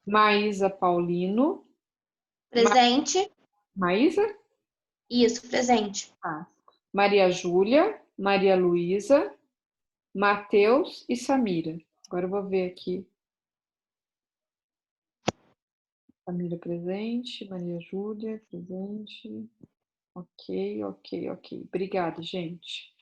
Maísa Paulino. Presente. Maísa? Isso, presente. Tá. Maria Júlia, Maria Luísa, Matheus e Samira. Agora eu vou ver aqui. Samira presente, Maria Júlia presente. Ok. Obrigada, gente.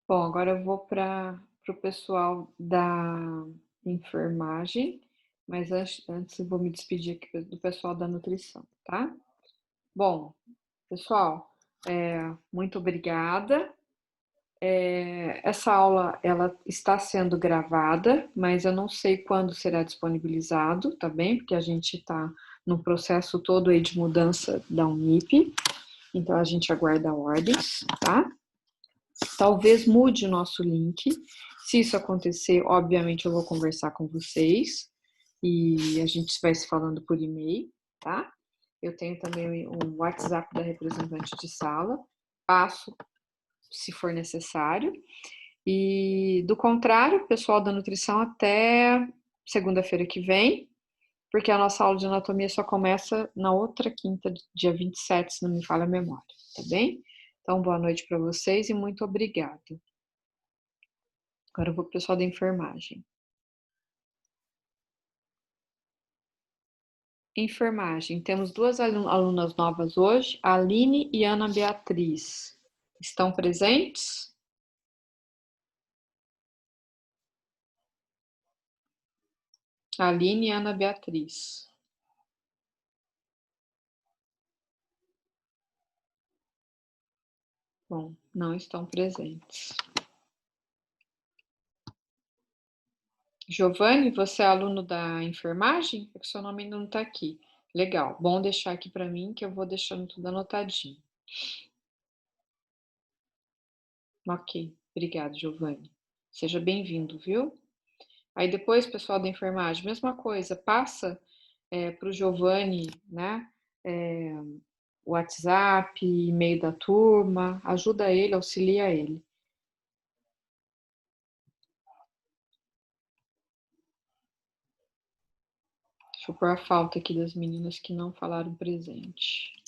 Bom, agora eu vou para o pessoal da enfermagem, mas antes eu vou me despedir aqui do pessoal da nutrição, tá? Bom, pessoal, muito obrigada. Essa aula ela está sendo gravada, mas eu não sei quando será disponibilizado, tá bem? Porque a gente está no processo todo aí de mudança da Unip, então a gente aguarda ordens, tá? Talvez mude o nosso link. Se isso acontecer, obviamente eu vou conversar com vocês e a gente vai se falando por e-mail, tá? Eu tenho também um WhatsApp da representante de sala, passo se for necessário. E do contrário, pessoal da nutrição, até segunda-feira que vem, porque a nossa aula de anatomia só começa na outra quinta, dia 27, se não me falha a memória, tá bem? Então, boa noite para vocês e muito obrigada. Agora eu vou para o pessoal da enfermagem. Enfermagem, temos duas alunas novas hoje, a Aline e Ana Beatriz. Estão presentes? Aline e Ana Beatriz. Bom, não estão presentes. Giovanni, você é aluno da enfermagem? Porque seu nome ainda não está aqui. Legal, bom deixar aqui para mim, que eu vou deixando tudo anotadinho. Ok, obrigado, Giovanni. Seja bem-vindo, viu? Aí depois, pessoal da enfermagem, mesma coisa, passa para o Giovanni, né? O WhatsApp, e-mail da turma, ajuda ele, auxilia ele. Deixa eu pôr a falta aqui das meninas que não falaram presente.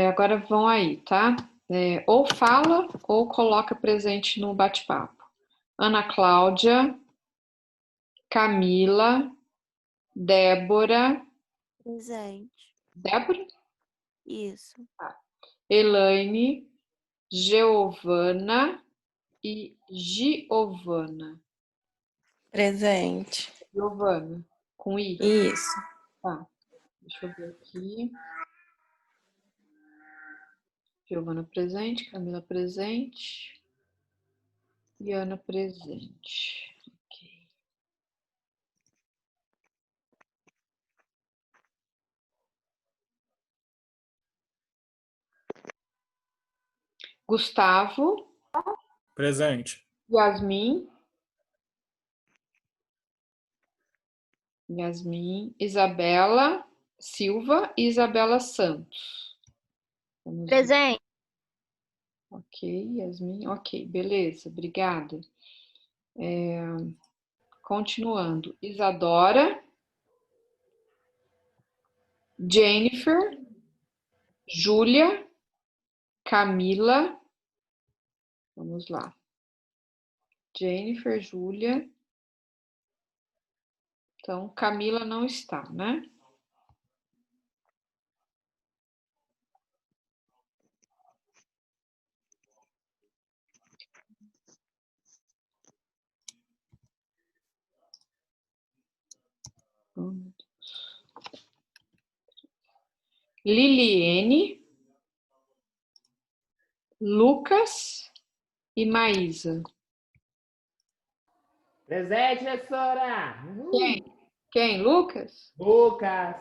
Agora vão aí, tá? Ou fala ou coloca presente no bate-papo. Ana Cláudia, Camila, Débora. Presente. Débora? Isso. Elaine, Geovana e Giovana. Presente. Giovana, com I. Isso. Tá, deixa eu ver aqui. Giovana presente, Camila presente e Ana presente. Ok. Gustavo. Presente. Yasmin, Isabela Silva e Isabela Santos. Vamos ver. Presente. Ok, Yasmin, ok, beleza, obrigada. Continuando, Isadora, Jennifer, Júlia, Camila, vamos lá. Jennifer, Júlia. Então, Camila não está, né? Liliene, Lucas e Maísa. Presente, professora! Quem? Lucas? Lucas!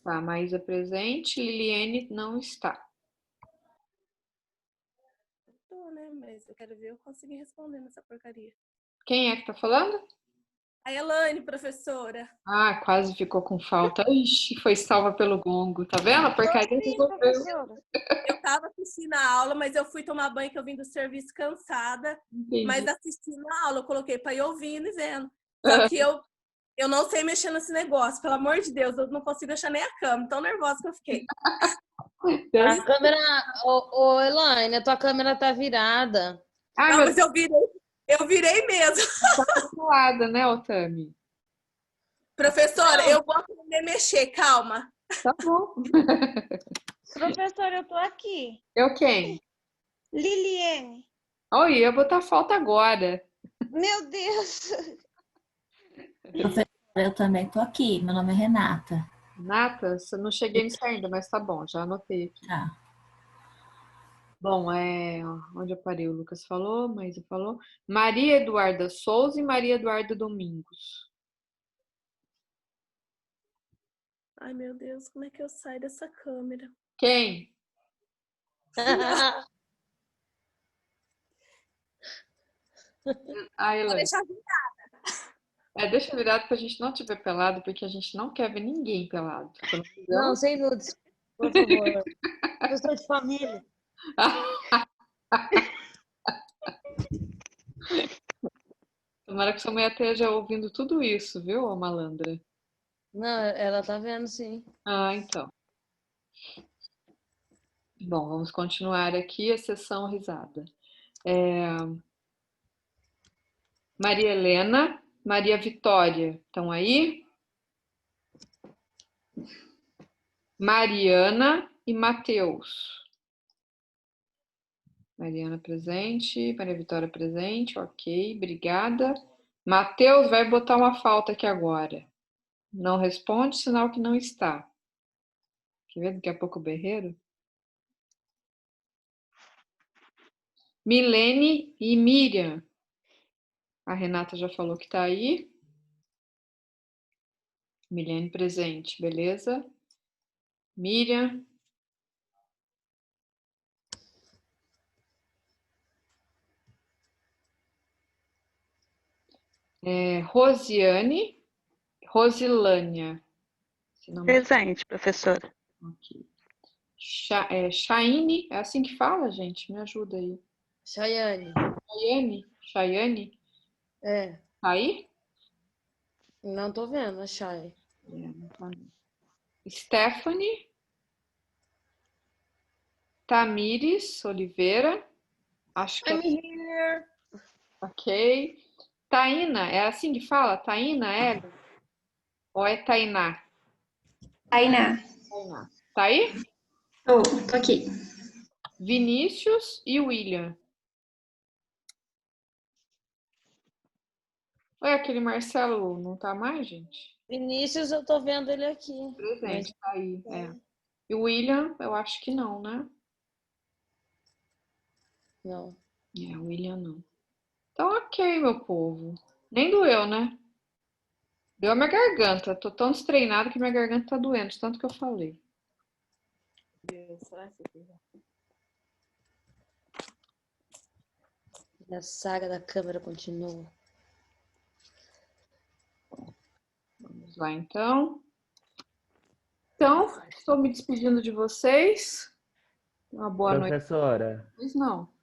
Tá, Maísa presente, Liliene não está. Tô, né? Mas eu quero ver eu conseguir responder nessa porcaria. Quem é que tá falando? A Elaine, professora. Ah, quase ficou com falta. Ixi, foi salva pelo gongo. Tá vendo? A porcaria Sim, resolveu. professora. Eu tava assistindo a aula, mas eu fui tomar banho que eu vim do serviço cansada. Mas Entendi. assistindo a aula, eu coloquei pra ir ouvindo e vendo. Só que eu não sei mexer nesse negócio. Pelo amor de Deus, eu não consigo achar nem a cama. Tão nervosa que eu fiquei. A câmera, ô Elaine, a tua câmera tá virada. Ai, Não, meu mas eu virei mesmo. Deus, né, Otami? Professora, eu vou aprender a mexer, calma. Tá bom. Professora, eu tô aqui. Eu quem? Liliane. Oi, eu vou botar falta agora. Meu Deus. Professora, eu também tô aqui. Meu nome é Renata. Renata, eu não cheguei nisso ainda, mas tá bom, já anotei aqui. Tá. Bom, onde eu parei? O Lucas falou, Maísa falou. Maria Eduarda Souza e Maria Eduarda Domingos. Ai, meu Deus, como é que eu saio dessa câmera? Quem? A Vou Elaine. deixar virada. Deixa virado pra gente não te ver pelado, porque a gente não quer ver ninguém pelado. Você não entendeu? Não, sem nudes, por favor. Eu sou de família. Tomara que sua mulher esteja ouvindo tudo isso, viu, ô malandra? Não, ela tá vendo, sim. Ah, então. Bom, vamos continuar aqui a sessão risada. Maria Helena, Maria Vitória, estão aí? Mariana e Matheus. Mariana presente, Maria Vitória presente, ok, obrigada. Matheus vai botar uma falta aqui agora. Não responde, sinal que não está. Quer ver daqui a pouco o berreiro? Milene e Miriam. A Renata já falou que está aí. Milene presente, beleza? Miriam. Rosiane. Rosilânia. Presente, professora. Ok. Chaine, é assim que fala, gente? Me ajuda aí. Chayane. Chayane? É. Tá aí? Não tô vendo, a Chay. Não tá não. Stephanie. Tamires Oliveira. Acho que I'm here. Ok. Taína, é assim que fala? Taína, ou é Tainá? Tainá. Tainá. Tá aí? Tô aqui. Vinícius e William. Oi, aquele Marcelo não tá mais, gente? Vinícius, eu tô vendo ele aqui. Presente, tá aí. E o William, eu acho que não, né? Não. O William não. Então, ok, meu povo. Nem doeu, né? Deu a minha garganta. Tô tão destreinada que minha garganta tá doendo, de tanto que eu falei. E a saga da câmera continua. Vamos lá, então. Então, estou me despedindo de vocês. Uma boa noite. Professora, Pois não.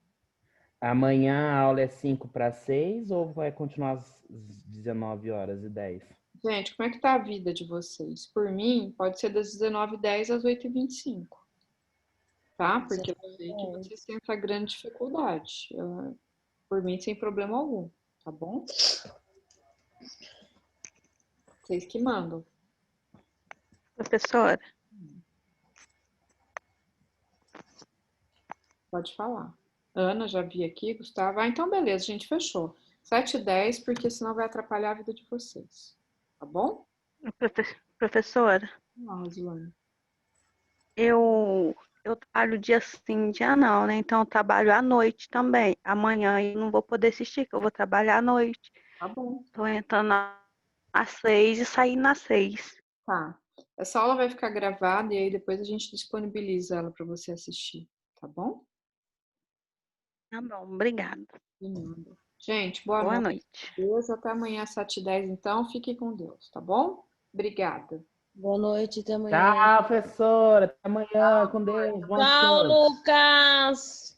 amanhã a aula é 5:06 ou vai continuar às 19h10? Gente, como é que tá a vida de vocês? Por mim, pode ser das 19h10 às 8h25. Tá? Porque eu sei que vocês têm essa grande dificuldade. Por mim, sem problema algum. Tá bom? Vocês que mandam. Professora. Pode falar. Ana, já vi aqui. Gustavo. Ah, então beleza, gente, fechou. 7h10, porque senão vai atrapalhar a vida de vocês. Tá bom? Professora. Não, Rosilane. Eu trabalho dia sim, dia não, né? Então eu trabalho à noite também. Amanhã eu não vou poder assistir, que eu vou trabalhar à noite. Tá bom. Tô entrando às 6 e saindo às 6. Tá. Essa aula vai ficar gravada e aí depois a gente disponibiliza ela para você assistir. Tá bom? Tá bom, obrigada. De nada. Gente, boa Boa noite. noite. Deus, até amanhã às 7h10, então. Fique com Deus, tá bom? Obrigada. Boa noite, até amanhã. Tchau, professora. Até amanhã, com Deus. Bom Tchau, descanso. Lucas.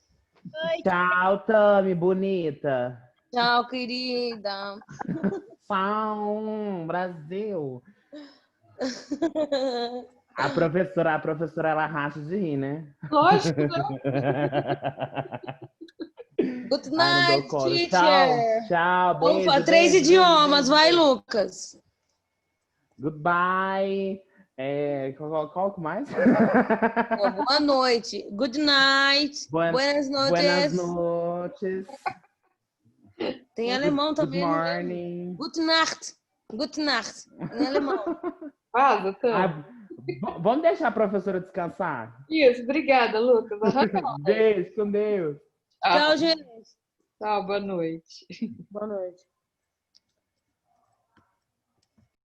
Tchau, Tami, bonita. Tchau, querida. Tchau, Brasil. A professora, ela racha de rir, né? Lógico, né? Good Ai, não night, dou conta. teacher. Tchau, Vamos beijo, falar 3 beijo, idiomas. beijo, Vai, beijo. Lucas. Goodbye. Qual que mais? Boa noite. Good night. Buenas Buenas noches. noches. Tem alemão Good também, não lembro. morning. Gute Nacht. Gute Nacht. Em alemão. Ah, doutor. Vamos deixar a professora descansar? Isso, obrigada, Lucas. Beijo, com Deus. Tchau, gente. Tchau, boa noite. Boa noite.